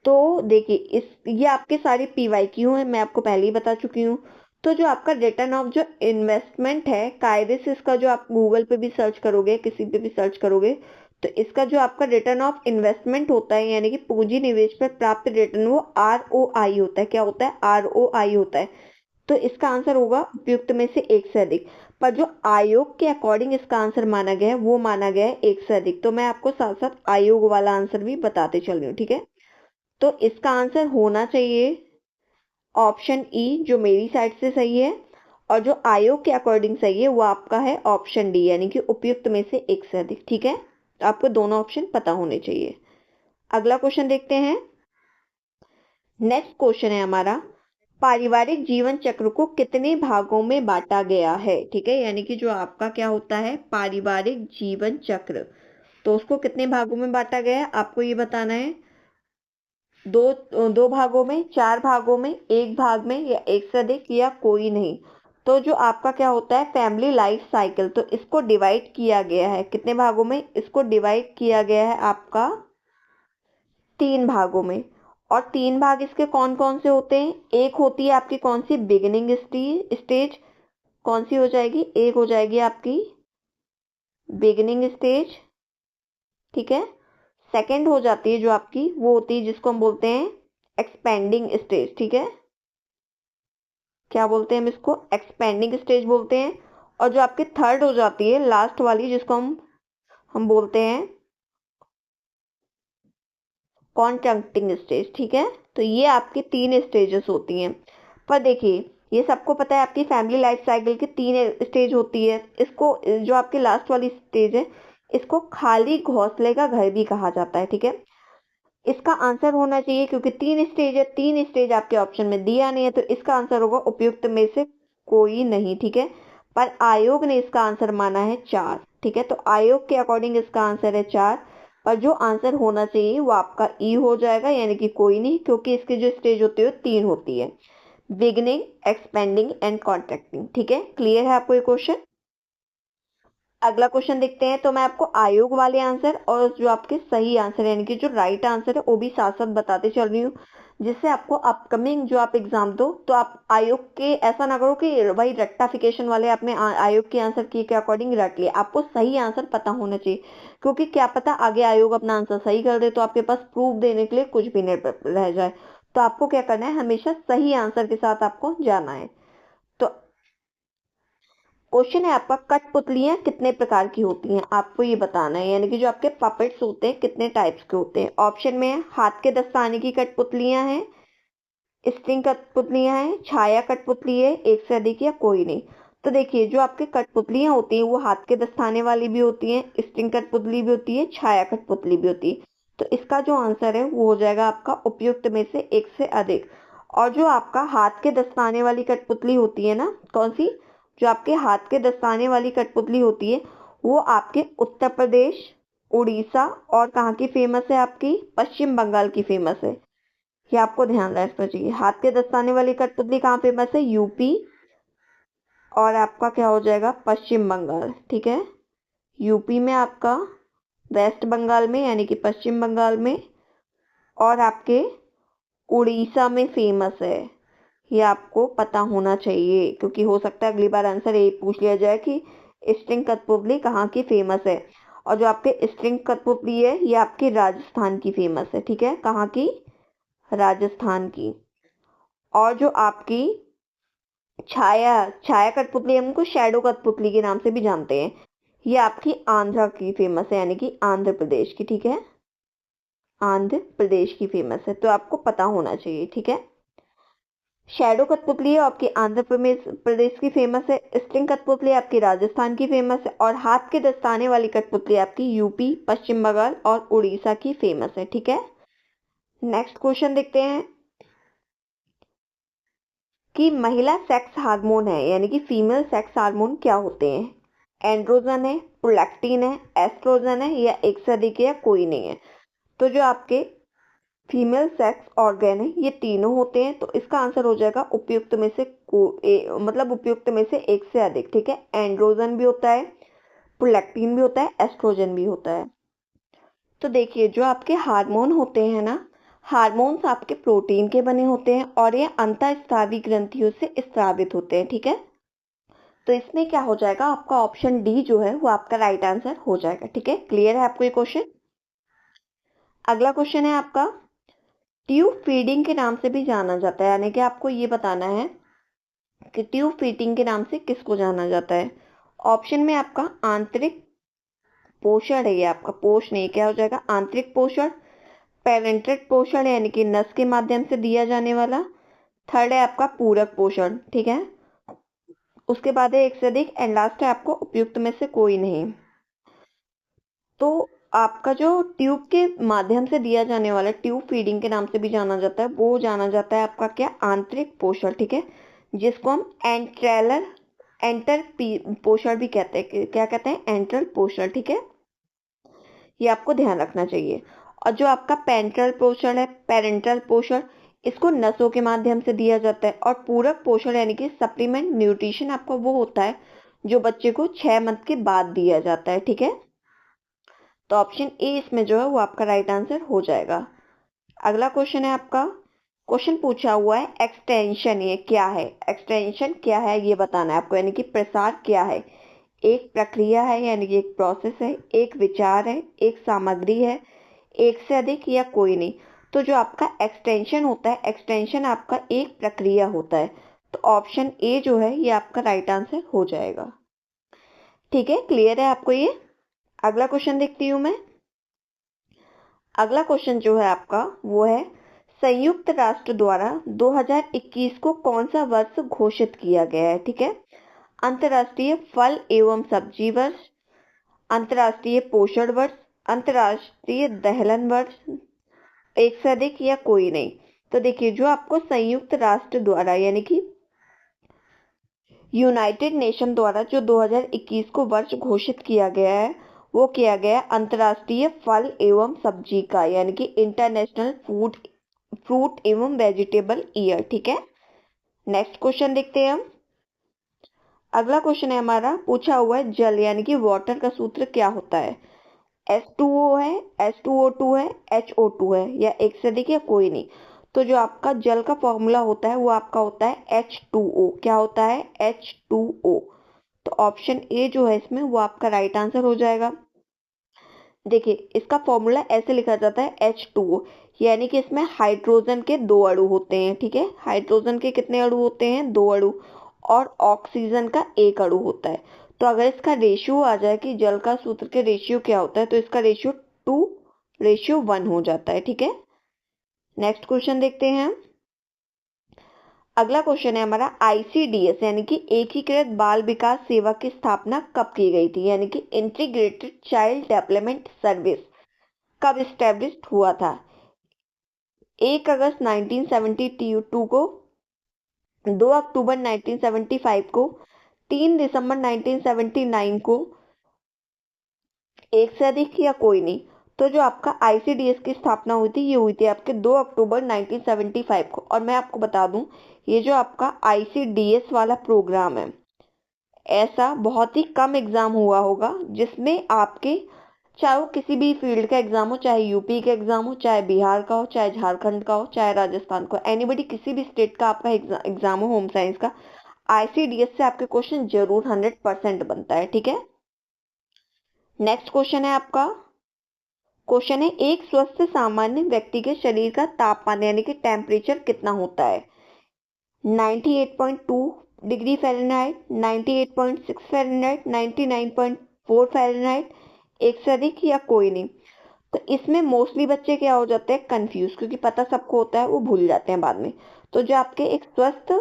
तो देखिए ये आपके सारी पीवाईक्यू है, मैं आपको पहले ही बता चुकी हूँ। तो जो आपका रिटर्न ऑफ जो इन्वेस्टमेंट है, कायदे से इसका जो आप गूगल पे भी सर्च करोगे, किसी पे भी सर्च करोगे, तो इसका जो आपका रिटर्न ऑफ इन्वेस्टमेंट होता है, यानी कि पूंजी निवेश पर प्राप्त रिटर्न, वो ROI होता है। क्या होता है? ROI होता है। तो इसका आंसर होगा उपयुक्त में से एक से अधिक। पर जो आयोग के अकॉर्डिंग इसका आंसर माना गया है, वो माना गया है एक से अधिक। तो मैं आपको साथ साथ आयोग वाला आंसर भी बताते चल रही हूँ, ठीक है। तो इसका आंसर होना चाहिए ऑप्शन ई, जो मेरी साइड से सही है। और जो आयोग के अकॉर्डिंग सही है वो आपका है ऑप्शन डी, यानी कि उपयुक्त में से एक से अधिक, ठीक है। तो आपको दोनों ऑप्शन पता होने चाहिए। अगला क्वेश्चन देखते हैं। नेक्स्ट क्वेश्चन है हमारा, पारिवारिक जीवन चक्र को कितने भागों में बांटा गया है, ठीक है। यानी कि जो आपका क्या होता है, पारिवारिक जीवन चक्र, तो उसको कितने भागों में बांटा गया है आपको ये बताना है। दो भागों में, चार भागों में, एक भाग में, या एक से अधिक, या कोई नहीं। तो जो आपका क्या होता है, फैमिली लाइफ साइकिल, तो इसको डिवाइड किया गया है कितने भागों में, इसको डिवाइड किया गया है आपका तीन भागों में। और तीन भाग इसके कौन कौन से होते हैं? एक होती है आपकी कौन सी, बिगिनिंग स्टेज, कौन सी हो जाएगी, एक हो जाएगी आपकी बिगिनिंग स्टेज, ठीक है। सेकंड हो जाती है जो आपकी, वो होती है जिसको हम बोलते हैं एक्सपेंडिंग स्टेज, ठीक है। क्या बोलते हैं हम इसको? एक्सपेंडिंग स्टेज बोलते हैं। और जो आपकी थर्ड हो जाती है, लास्ट वाली, जिसको हम बोलते हैं कॉन्ट्रैक्टिंग स्टेज, ठीक है। तो ये आपकी तीन स्टेजेस होती हैं। पर देखिए ये सबको पता है आपकी फैमिली लाइफ साइकिल की तीन स्टेज होती है। इसको, जो आपकी लास्ट वाली स्टेज है, इसको खाली घोंसले का घर भी कहा जाता है, ठीक है। इसका आंसर होना चाहिए, क्योंकि तीन स्टेज है, तीन स्टेज आपके ऑप्शन में दिया नहीं है, तो इसका आंसर होगा उपयुक्त में से कोई नहीं, ठीक है। पर आयोग ने इसका आंसर माना है चार, ठीक है। तो आयोग के अकॉर्डिंग इसका आंसर है चार। पर जो आंसर होना चाहिए वो आपका ई हो जाएगा, यानी कि कोई नहीं, क्योंकि इसकी जो स्टेज होती है वो तीन होती है, बिगनिंग, एक्सपेंडिंग एंड कॉन्ट्रैक्टिंग, ठीक है। क्लियर है आपको ये क्वेश्चन? अगला क्वेश्चन देखते हैं। तो मैं आपको आयोग वाले आंसर और जो आपके सही आंसर है, यानी कि जो राइट आंसर है, वो भी साथ साथ बताते चल रही हूँ, जिससे आपको अपकमिंग जो आप एग्जाम दो तो आप आयोग के ऐसा ना करो कि वही रट्टाफिकेशन वाले आपने आयोग के आंसर की के अकॉर्डिंग रट लिए। आपको सही आंसर पता होना चाहिए, क्योंकि क्या पता आगे आयोग अपना आंसर सही कर दे तो आपके पास प्रूफ देने के लिए कुछ भी नहीं रह जाए। तो आपको क्या करना है, हमेशा सही आंसर के साथ आपको जाना है। तो क्वेश्चन है आपका, कठपुतलियां कितने प्रकार की होती हैं, आपको ये बताना है। यानी कि जो आपके पपेट्स होते हैं कितने टाइप्स के होते हैं। ऑप्शन में है हाथ के दस्ताने की कठपुतलियां हैं, स्ट्रिंग कठपुतलियां हैं, छाया कठपुतली है, एक से अधिक, या कोई नहीं। तो देखिए जो आपके कठपुतलियां होती हैं वो हाथ के दस्ताने वाली भी होती हैं, स्ट्रिंग कठपुतली भी होती है, छाया कठपुतली भी होती है। तो इसका जो आंसर है वो हो जाएगा आपका उपयुक्त में से एक से अधिक। और जो आपका हाथ के दस्ताने वाली कठपुतली होती है ना, कौन सी, जो आपके हाथ के दस्ताने वाली कठपुतली होती है, वो आपके उत्तर प्रदेश, उड़ीसा, और कहाँ की फेमस है, आपकी पश्चिम बंगाल की फेमस है। ये आपको ध्यान रखना चाहिए। हाथ के दस्ताने वाली कठपुतली कहाँ फेमस है? यूपी, और आपका क्या हो जाएगा, पश्चिम बंगाल, ठीक है। यूपी में आपका, वेस्ट बंगाल में यानी कि पश्चिम बंगाल में, और आपके उड़ीसा में फेमस है। ये आपको पता होना चाहिए, क्योंकि हो सकता है अगली बार आंसर ये पूछ लिया जाए कि स्ट्रिंग कठपुतली कहाँ की फेमस है। और जो आपके स्ट्रिंग कठपुतली है ये आपकी राजस्थान की फेमस है, ठीक है, कहाँ की, राजस्थान की। और जो आपकी छाया छाया कठपुतली, हम उनको शैडो कठपुतली के नाम से भी जानते हैं, ये आपकी आंध्र की फेमस है, यानी कि आंध्र प्रदेश की, ठीक है, आंध्र प्रदेश की फेमस है, तो आपको पता होना चाहिए, ठीक है। शैडो कठपुतली आपकी आंध्र प्रदेश की फेमस है, स्ट्रिंग कठपुतली आपकी राजस्थान की फेमस है, और हाथ के दस्ताने वाली कठपुतली आपकी यूपी, पश्चिम बंगाल और उड़ीसा की फेमस है, ठीक है। नेक्स्ट क्वेश्चन देखते हैं कि महिला सेक्स हार्मोन है, यानी कि फीमेल सेक्स हार्मोन क्या होते हैं। एंड्रोजन है, प्रोलैक्टिन है, एस्ट्रोजन है, या एक से अधिक है, या कोई नहीं है। तो जो आपके फीमेल सेक्स ऑर्गन है ये तीनों होते हैं, तो इसका आंसर हो जाएगा उपयुक्त में से मतलब उपयुक्त में से एक से अधिक, ठीक है। एंड्रोजन भी होता है, प्रोलैक्टिन भी होता है, एस्ट्रोजन भी होता है। तो देखिए जो आपके हार्मोन होते हैं ना, हार्मोन्स आपके प्रोटीन के बने होते हैं और ये अंतःस्रावी ग्रंथियों से स्रावित होते हैं, ठीक है। तो इसमें क्या हो जाएगा, आपका ऑप्शन डी जो है वो आपका राइट आंसर हो जाएगा, ठीक है। क्लियर है आपको ये क्वेश्चन। अगला क्वेश्चन है आपका, ट्यूब फीडिंग के नाम से भी जाना जाता है, यानी कि आपको ये बताना है कि ट्यूब फीडिंग के नाम से किसको जाना जाता है। ऑप्शन में आपका आंतरिक पोषण है, ये आपका पोष नहीं, क्या हो जाएगा, आंतरिक पोषण, पेरेंटल पोषण यानी कि नस के माध्यम से दिया जाने वाला, थर्ड है आपका पूरक पोषण, ठीक है, उसके बाद है एक से अधिक, एंड लास्ट है आपको उपयुक्त में से कोई नहीं। तो आपका जो ट्यूब के माध्यम से दिया जाने वाला, ट्यूब फीडिंग के नाम से भी जाना जाता है, वो जाना जाता है आपका क्या, आंतरिक पोषण, ठीक है, जिसको हम एंटर पोषण भी कहते हैं, क्या कहते हैं, एंट्रल पोषण, ठीक है, ये आपको ध्यान रखना चाहिए। और जो आपका पेरेंटल पोषण है, पेरेंटल पोषण, इसको नसों के माध्यम से दिया जाता है। और पूरक पोषण यानी कि सप्लीमेंट न्यूट्रिशन आपका वो होता है जो बच्चे को 6 मंथ के बाद दिया जाता है, ठीक है। तो ऑप्शन ए इसमें जो है वो आपका राइट आंसर हो जाएगा। अगला क्वेश्चन है आपका, क्वेश्चन पूछा हुआ है एक्सटेंशन, ये क्या है, एक्सटेंशन क्या है ये बताना है आपको, यानी कि प्रसार क्या है। एक प्रक्रिया है, यानी कि एक प्रोसेस है, एक विचार है, एक सामग्री है, एक से अधिक, या कोई नहीं। तो जो आपका एक्सटेंशन होता है, एक्सटेंशन आपका एक प्रक्रिया होता है, तो ऑप्शन ए जो है ये आपका राइट आंसर हो जाएगा, ठीक है। क्लियर है आपको ये। अगला क्वेश्चन देखती हूँ मैं। अगला क्वेश्चन जो है आपका वो है, संयुक्त राष्ट्र द्वारा 2021 को कौन सा वर्ष घोषित किया गया है, ठीक है। अंतर्राष्ट्रीय फल एवं सब्जी वर्ष, अंतर्राष्ट्रीय पोषण वर्ष, अंतर्राष्ट्रीय दहलन वर्ष, एक से अधिक, या कोई नहीं। तो देखिए जो आपको संयुक्त राष्ट्र द्वारा यानी कि यूनाइटेड नेशन द्वारा जो 2021 को वर्ष घोषित किया गया है वो किया गया अंतर्राष्ट्रीय फल एवं सब्जी का, यानी कि इंटरनेशनल फ्रूट एवं वेजिटेबल ईयर, ठीक है। नेक्स्ट क्वेश्चन देखते हैं हम। अगला क्वेश्चन है हमारा, पूछा हुआ है जल यानी कि वाटर का सूत्र क्या होता है। H2O है, H2O2 है, HO2 है, या एक से अधिक, या कोई नहीं। तो जो आपका जल का फॉर्मूला होता है वो आपका होता है H2O, क्या होता है, H2O। तो ऑप्शन ए जो है इसमें वो आपका राइट आंसर हो जाएगा। देखिए इसका फॉर्मूला ऐसे लिखा जाता है H2O, यानी कि इसमें हाइड्रोजन के 2 अणु होते हैं, ठीक है, हाइड्रोजन के कितने अणु होते हैं, 2 अणु, और ऑक्सीजन का 1 अणु होता है। तो अगर इसका रेशियो आ जाए कि जल का सूत्र के रेशियो क्या होता है, तो इसका रेशियो 2:1 हो जाता है, ठीक है। नेक्स्ट क्वेश्चन देखते हैं। अगला क्वेश्चन है हमारा, ICDS यानी कि एकीकृत बाल विकास सेवा की स्थापना कब की गई थी, यानी कि इंटीग्रेटेड चाइल्ड डेवलपमेंट सर्विस कब स्टैब्लिश हुआ था। 1 अगस्त 1972 को, 2 अक्टूबर 1975 को, 3 दिसंबर 1979 को, एक से अधिक, या कोई नहीं। तो जो आपका ICDS की स्थापना हुई थी ये हुई थी आपके 2 अक्टूबर 1975 को। और मैं आपको बता दूं ये जो आपका ICDS वाला प्रोग्राम है, ऐसा बहुत ही कम एग्जाम हुआ होगा जिसमें आपके चाहे वो किसी भी फील्ड का एग्जाम हो, चाहे यूपी का एग्जाम हो, चाहे बिहार का हो, चाहे झारखंड का हो, चाहे राजस्थान का, एनीबडी किसी भी स्टेट का आपका एग्जाम हो होम साइंस का, ICDS से आपके क्वेश्चन जरूर 100% बनता है। ठीक है, नेक्स्ट क्वेश्चन है आपका, क्वेश्चन है एक स्वस्थ सामान्य व्यक्ति के शरीर का तापमान यानी कि टेम्परेचर कितना होता है? 98.2 डिग्री फ़ारेनहाइट, 98.6 फ़ारेनहाइट, 99.4 फ़ारेनहाइट, एक से अधिक या कोई नहीं। तो इसमें मोस्टली बच्चे क्या हो जाते हैं, कंफ्यूज, क्योंकि पता सबको होता है, वो भूल जाते हैं बाद में। तो जो आपके एक स्वस्थ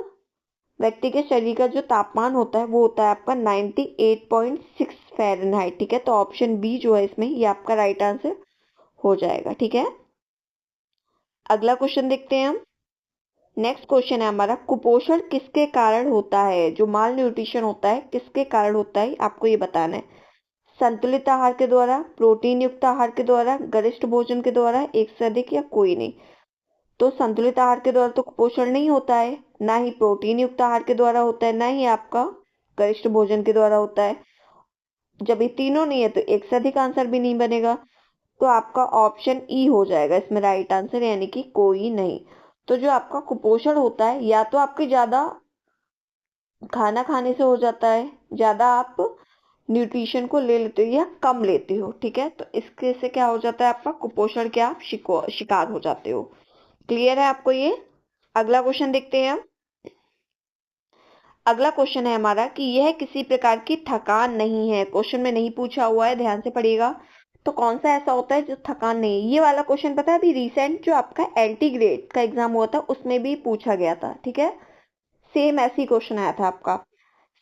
व्यक्ति के शरीर का जो तापमान होता है वो होता है आपका 98.6 फ़ारेनहाइट। ठीक है, तो ऑप्शन बी जो है इसमें ये आपका राइट आंसर हो जाएगा। ठीक है, अगला क्वेश्चन देखते हैं हम। नेक्स्ट क्वेश्चन है हमारा, कुपोषण किसके कारण होता है? जो माल न्यूट्रिशन होता है किसके कारण होता है, आपको ये बताना है। संतुलित आहार के द्वारा, प्रोटीन युक्त आहार के द्वारा, गरिष्ठ भोजन के द्वारा, एक से अधिक या कोई नहीं। तो संतुलित आहार के द्वारा तो कुपोषण नहीं होता है, ना ही प्रोटीन युक्त आहार के द्वारा होता है, ना ही आपका गरिष्ठ भोजन के द्वारा होता है। जब ये तीनों नहीं है तो एक से अधिक आंसर भी नहीं बनेगा। तो आपका ऑप्शन ई हो जाएगा इसमें राइट आंसर, यानी कि कोई नहीं। तो जो आपका कुपोषण होता है, या तो आपके ज्यादा खाना खाने से हो जाता है, ज्यादा आप न्यूट्रिशन को ले लेते हो या कम लेते हो। ठीक है, तो इसके से क्या हो जाता है, आपका कुपोषण के आप शिकार हो जाते हो। क्लियर है आपको ये? अगला क्वेश्चन देखते हैं हम। अगला क्वेश्चन है हमारा कि यह किसी प्रकार की थकान नहीं है। क्वेश्चन में नहीं पूछा हुआ है, ध्यान से पढ़िएगा। तो कौन सा ऐसा होता है जो थकान नहीं है? ये वाला क्वेश्चन पता है अभी रिसेंट जो आपका LT ग्रेड का एग्जाम हुआ था उसमें भी पूछा गया था। ठीक है, सेम ऐसी क्वेश्चन आया था आपका।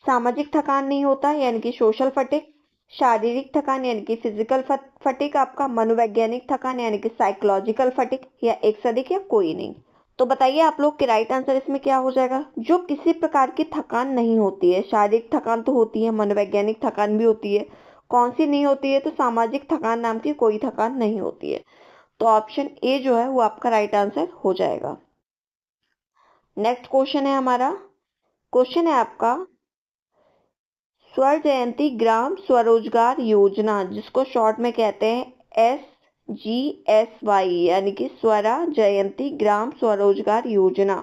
सामाजिक थकान नहीं होता यानी कि सोशल फटिक, शारीरिक थकान यानी कि फिजिकल फटिक, आपका मनोवैज्ञानिक थकान यानी कि साइकोलॉजिकल फटिक, या एक से अधिक या कोई नहीं। तो बताइए आप लोग कि राइट आंसर इसमें क्या हो जाएगा? जो किसी प्रकार की थकान नहीं होती है। शारीरिक थकान तो होती है, मनोवैज्ञानिक थकान भी होती है, कौन सी नहीं होती है? तो सामाजिक थकान नाम की कोई थकान नहीं होती है। तो ऑप्शन ए जो है वो आपका राइट आंसर हो जाएगा। नेक्स्ट क्वेश्चन है हमारा, क्वेश्चन है आपका स्वर जयंती ग्राम स्वरोजगार योजना, जिसको शॉर्ट में कहते हैं SGSY, यानी कि स्वरा जयंती ग्राम स्वरोजगार योजना,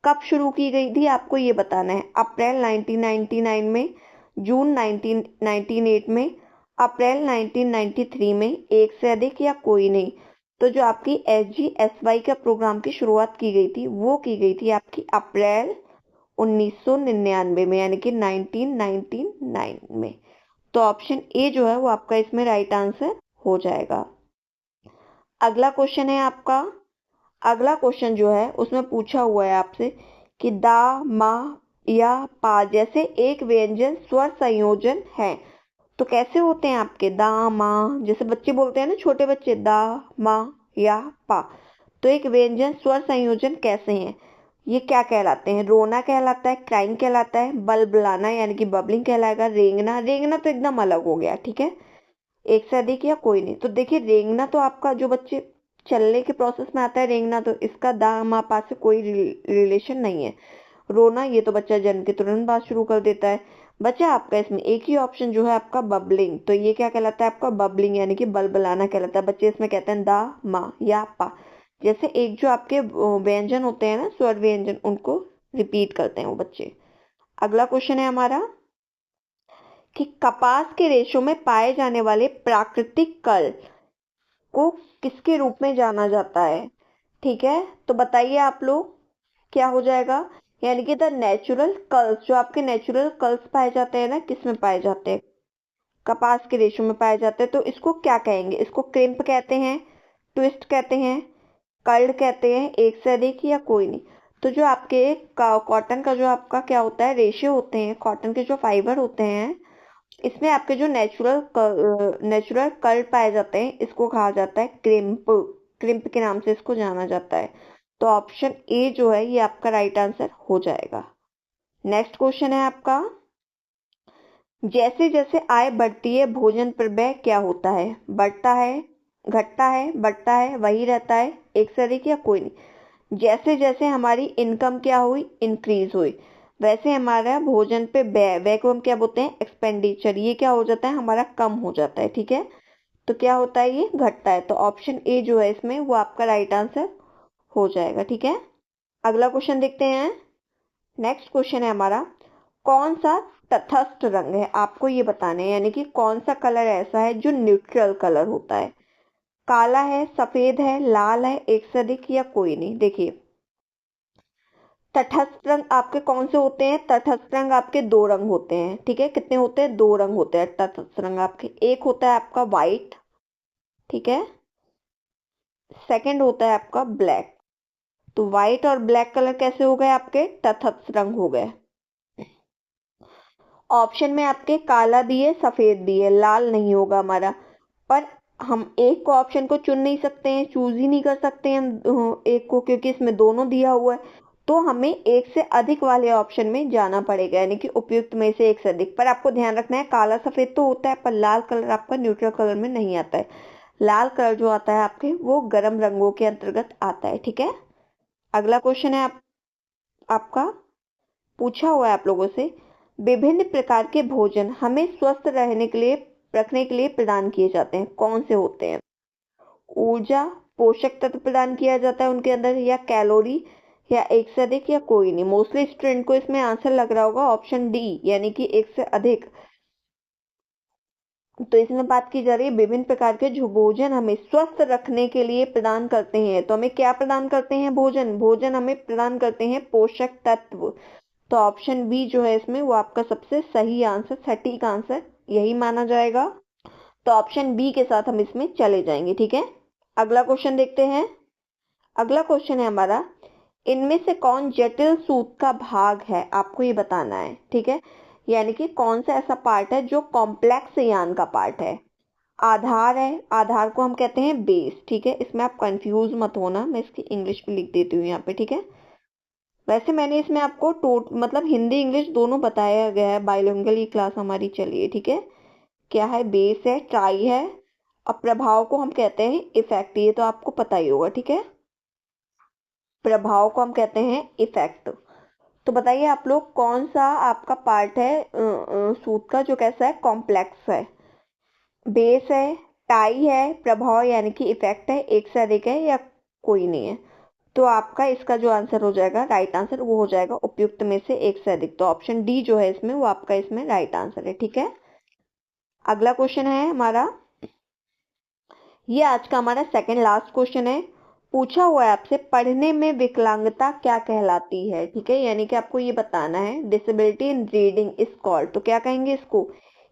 कब शुरू की गई थी आपको ये बताना है। अप्रैल 1999 में, जून 1998 में, अप्रैल 1993 में, एक से अधिक या कोई नहीं। तो जो आपकी SGSY का प्रोग्राम की शुरुआत की गई थी वो की गई थी आपकी अप्रैल 1999 में, यानी कि 1999 में। तो ऑप्शन ए जो है वो आपका इसमें राइट आंसर हो जाएगा। अगला क्वेश्चन है आपका, अगला क्वेश्चन जो है उसमें पूछा हुआ है आपसे कि दा, मा या पा जैसे एक व्यंजन स्वर संयोजन है, तो कैसे होते हैं आपके दा मा? जैसे बच्चे बोलते हैं ना, छोटे बच्चे, दा मा या पा, तो एक व्यंजन स्वर संयोजन कैसे हैं? ये क्या कहलाते हैं? रोना कहलाता है, क्राइंग कहलाता है, बलबलाना यानी कि बबलिंग कहलाएगा, रेंगना, रेंगना तो एकदम अलग हो गया। ठीक है, एक से अधिक या कोई नहीं। तो देखिए रेंगना तो आपका जो बच्चे चलने के प्रोसेस में आता है रेंगना, तो इसका दा मा पा से कोई रिलेशन नहीं है। रोना ये तो बच्चा जन्म के तुरंत बाद शुरू कर देता है। बच्चा आपका इसमें एक ही ऑप्शन जो है आपका बबलिंग, तो ये क्या कहलाता है आपका बबलिंग यानी कि बलबलाना कहलाता है। बच्चे इसमें कहते हैं दा मा या पा, जैसे एक जो आपके व्यंजन होते हैं ना, स्वर व्यंजन, उनको रिपीट करते हैं वो बच्चे। अगला क्वेश्चन है हमारा कि कपास के रेशों में पाए जाने वाले प्राकृतिक कल को किसके रूप में जाना जाता है? ठीक है, तो बताइए आप लोग क्या हो जाएगा? यानी कि द नेचुरल कल्स, जो आपके नेचुरल कल्स पाए जाते हैं ना, किस में पाए जाते हैं? कपास के रेशों में पाए जाते हैं। तो इसको क्या कहेंगे? इसको क्रिम्प कहते हैं, ट्विस्ट कहते हैं, कर्ड कहते हैं, एक से अधिक या कोई नहीं। तो जो आपके कॉटन का जो आपका क्या होता है, रेशे होते हैं, कॉटन के जो फाइबर होते हैं, इसमें आपके जो नेचुरल कर्ल पाए जाते हैं, इसको कहा जाता है क्रिम्प। क्रिम्प के नाम से इसको जाना जाता है। तो ऑप्शन ए जो है ये आपका राइट आंसर हो जाएगा। नेक्स्ट क्वेश्चन है आपका, जैसे जैसे आय बढ़ती है भोजन प्रव्यय क्या होता है? बढ़ता है, घटता है, बढ़ता है, वही रहता है, एक से अधिक या कोई नहीं। जैसे जैसे हमारी इनकम क्या हुई, इंक्रीज हुई, वैसे हमारा भोजन पे व्यय, व्यय को हम क्या बोलते हैं? एक्सपेंडिचर। ये क्या हो जाता है हमारा? कम हो जाता है। ठीक है, तो क्या होता है, ये घटता है। तो ऑप्शन ए जो है इसमें वो आपका राइट आंसर हो जाएगा। ठीक है, अगला क्वेश्चन देखते हैं। नेक्स्ट क्वेश्चन है हमारा, कौन सा तटस्थ रंग है, आपको ये बताना है, यानी कि कौन सा कलर ऐसा है जो न्यूट्रल कलर होता है। काला है, सफेद है, लाल है, एक से अधिक या कोई नहीं। देखिए, तटस्थ रंग आपके कौन से होते हैं, तटस्थ रंग आपके दो रंग होते हैं। ठीक है, कितने होते हैं, दो रंग होते हैं तटस्थ रंग आपके। एक होता है आपका व्हाइट, ठीक है, सेकंड होता है आपका ब्लैक। तो व्हाइट और ब्लैक कलर कैसे हो गए, आपके तटस्थ रंग हो गए। ऑप्शन में आपके काला भी है, सफेद भी है, लाल नहीं होगा हमारा। पर हम एक को ऑप्शन को चुन नहीं सकते हैं, चूज ही नहीं कर सकते हैं हम एक को, क्योंकि इसमें दोनों दिया हुआ है। तो हमें एक से अधिक वाले ऑप्शन में जाना पड़ेगा, यानी कि उपयुक्त में से एक से अधिक। पर आपको ध्यान रखना है, काला सफेद तो होता है, पर लाल कलर आपका न्यूट्रल कलर में नहीं आता है। लाल कलर जो आता है आपके, वो गर्म रंगों के अंतर्गत आता है। ठीक है, अगला क्वेश्चन है आपका, पूछा हुआ है आप लोगों से, विभिन्न प्रकार के भोजन हमें स्वस्थ रहने के लिए, रखने के लिए प्रदान किए जाते हैं, कौन से होते हैं। ऊर्जा, पोषक तत्व प्रदान किया जाता है उनके अंदर, या कैलोरी, या एक से अधिक, या कोई नहीं। मोस्टली स्टूडेंट को इसमें आंसर लग रहा होगा ऑप्शन डी, यानी कि एक से अधिक। तो इसमें बात की जा रही है विभिन्न प्रकार के जो भोजन हमें स्वस्थ रखने के लिए प्रदान करते हैं। तो हमें क्या प्रदान करते हैं, भोजन, भोजन हमें प्रदान करते हैं पोषक तत्व। तो ऑप्शन बी जो है इसमें वो आपका सबसे सही आंसर, सटीक आंसर यही माना जाएगा। तो ऑप्शन बी के साथ हम इसमें चले जाएंगे। ठीक है, अगला क्वेश्चन देखते हैं। अगला क्वेश्चन है हमारा, इनमें से कौन जटिल सूत का भाग है, आपको ये बताना है। ठीक है, यानी कि कौन सा ऐसा पार्ट है जो कॉम्प्लेक्स यान का पार्ट है। आधार है, आधार को हम कहते हैं बेस। ठीक है, इसमें आप कंफ्यूज मत होना, मैं इसकी इंग्लिश भी लिख देती हूँ यहाँ पे। ठीक है, वैसे मैंने इसमें आपको मतलब हिंदी इंग्लिश दोनों बताया गया है, बाइलिंगुअल ये क्लास हमारी चली है। ठीक है, क्या है, बेस है, ट्राई है, और प्रभाव को हम कहते हैं इफेक्ट, ये तो आपको पता ही होगा। ठीक है, प्रभाव को हम कहते हैं इफेक्ट। तो बताइए आप लोग, कौन सा आपका पार्ट है सूत का जो कैसा है, कॉम्प्लेक्स है। बेस है, टाई है, प्रभाव यानी कि इफेक्ट है, एक से अधिक है, या कोई नहीं है। तो आपका इसका जो आंसर हो जाएगा, राइट आंसर, वो हो जाएगा उपयुक्त में से एक से अधिक। तो ऑप्शन डी जो है इसमें वो आपका इसमें राइट आंसर है। ठीक है, अगला क्वेश्चन है हमारा, ये आज का हमारा सेकंड लास्ट क्वेश्चन है। पूछा हुआ है आपसे, पढ़ने में विकलांगता क्या कहलाती है। ठीक है, यानी कि आपको ये बताना है, disability in reading is called, तो क्या कहेंगे इसको,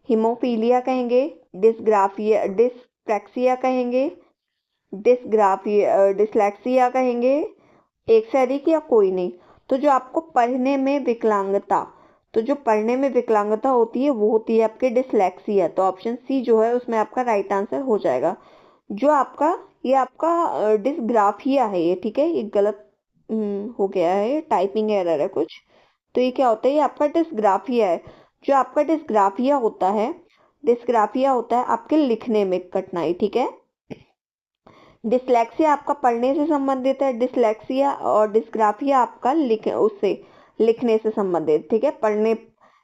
हिमोफीलिया कहेंगे, डिसग्राफिया, डिसप्रेक्सिया कहेंगे, डिसलेक्सिया कहेंगे, एक से अधिक, या कोई नहीं। तो जो आपको पढ़ने में विकलांगता, तो जो पढ़ने में विकलांगता होती है वो होती है आपके डिसलेक्सिया। तो ऑप्शन सी जो है उसमें आपका राइट आंसर हो जाएगा। जो आपका, ये आपका डिसग्राफिया है ये। ठीक है, ये गलत हो गया है, टाइपिंग एरर है कुछ। तो ये क्या होता है, ये आपका डिसग्राफिया है। जो आपका डिसग्राफिया होता है, डिसग्राफिया होता है आपके लिखने में कठिनाई। ठीक है, डिसलेक्सिया आपका पढ़ने से संबंधित है, डिसलेक्सिया और डिस्ग्राफिया आपका उससे लिखने से संबंधित। ठीक है, पढ़ने,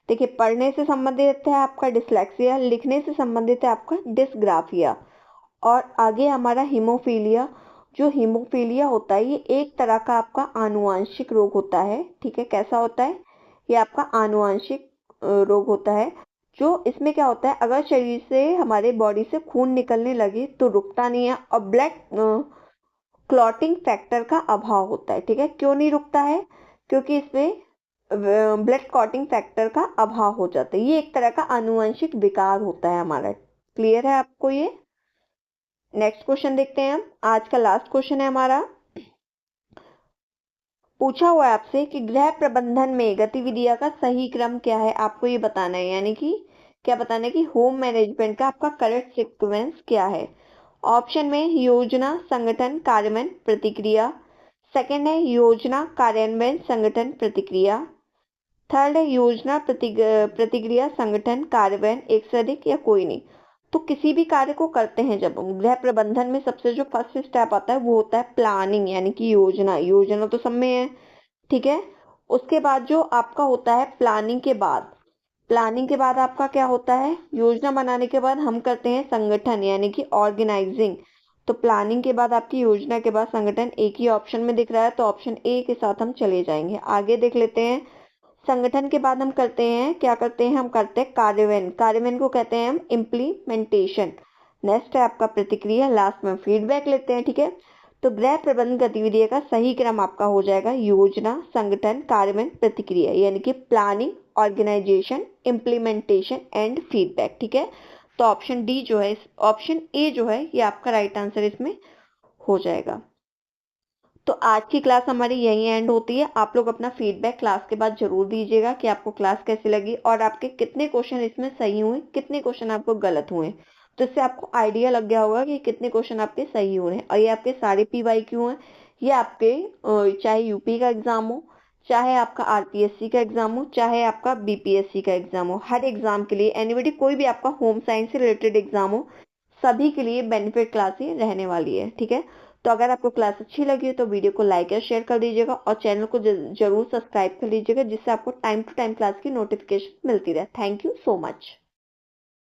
देखिए पढ़ने से संबंधित है आपका डिसलेक्सिया, लिखने से संबंधित है आपका डिस्ग्राफिया। और आगे हमारा हीमोफीलिया, जो हीमोफीलिया होता है ये एक तरह का आपका आनुवांशिक रोग होता है। ठीक है, कैसा होता है, ये आपका आनुवांशिक रोग होता है। जो इसमें क्या होता है, अगर शरीर से, हमारे बॉडी से खून निकलने लगे तो रुकता नहीं है, और ब्लड क्लॉटिंग फैक्टर का अभाव होता है। ठीक है, क्यों नहीं रुकता है, क्योंकि इसमें ब्लड क्लॉटिंग फैक्टर का अभाव हो जाता है। ये एक तरह का आनुवंशिक विकार होता है हमारा। क्लियर है आपको ये। नेक्स्ट क्वेश्चन देखते हैं हम, आज का लास्ट क्वेश्चन है हमारा। पूछा हुआ है आपसे कि गृह प्रबंधन में गतिविधियां का सही क्रम क्या है, आपको ये बताना है, यानी कि क्या बताना है कि होम मैनेजमेंट का आपका करेक्ट सीक्वेंस क्या है। ऑप्शन में योजना, संगठन, कार्यान्वयन, प्रतिक्रिया। सेकंड है योजना, कार्यान्वयन, संगठन, प्रतिक्रिया। थर्ड है योजना, प्रतिक्रिया, संगठन, कार्यान्वयन, एक से अधिक, या कोई नहीं। तो किसी भी कार्य को करते हैं जब हम गृह प्रबंधन में, सबसे जो फर्स्ट स्टेप आता है वो होता है प्लानिंग, यानी कि योजना। योजना तो सब में है। ठीक है, उसके बाद जो आपका होता है प्लानिंग के बाद प्लानिंग के बाद आपका क्या होता है, योजना बनाने के बाद हम करते हैं संगठन यानी कि ऑर्गेनाइजिंग। तो प्लानिंग के बाद आपकी योजना के बाद संगठन एक ही ऑप्शन में दिख रहा है, तो ऑप्शन ए के साथ हम चले जाएंगे। आगे देख लेते हैं। संगठन के बाद हम करते हैं, क्या करते हैं, हम करते हैं कार्यान्वयन। कार्यान्वयन को कहते हैं हम इम्प्लीमेंटेशन। नेक्स्ट है आपका प्रतिक्रिया, लास्ट में फीडबैक लेते हैं। ठीक है, तो गृह प्रबंधन गतिविधि का सही क्रम आपका हो जाएगा योजना, संगठन, कार्यान्वयन, प्रतिक्रिया, यानी कि planning, organisation, implementation and feedback. ठीक है, तो ऑप्शन डी जो है, ऑप्शन ए जो है, ये आपका राइट आंसर इसमें हो जाएगा। तो आज की क्लास हमारी यहीं एंड होती है। आप लोग अपना फीडबैक क्लास के बाद जरूर दीजिएगा कि आपको क्लास कैसी लगी और आपके कितने क्वेश्चन इसमें सही हुए, कितने क्वेश्चन आपको गलत हुए। तो इससे आपको आइडिया लग गया होगा कि कितने क्वेश्चन आपके सही हो रहे हैं। और ये आपके सारे PYQ हैं। ये आपके चाहे यूपी का एग्जाम हो, चाहे आपका RPSC का एग्जाम हो, चाहे आपका BPSC का एग्जाम हो, हर एग्जाम के लिए, एनीबॉडी कोई भी आपका होम साइंस से रिलेटेड एग्जाम हो, सभी के लिए बेनिफिट क्लास ही रहने वाली है। ठीक है, तो अगर आपको क्लास अच्छी लगी हो तो वीडियो को लाइक या शेयर कर दीजिएगा और चैनल को जरूर सब्सक्राइब कर लीजिएगा, जिससे आपको टाइम टू टाइम क्लास की नोटिफिकेशन मिलती रहे। Thank you so much.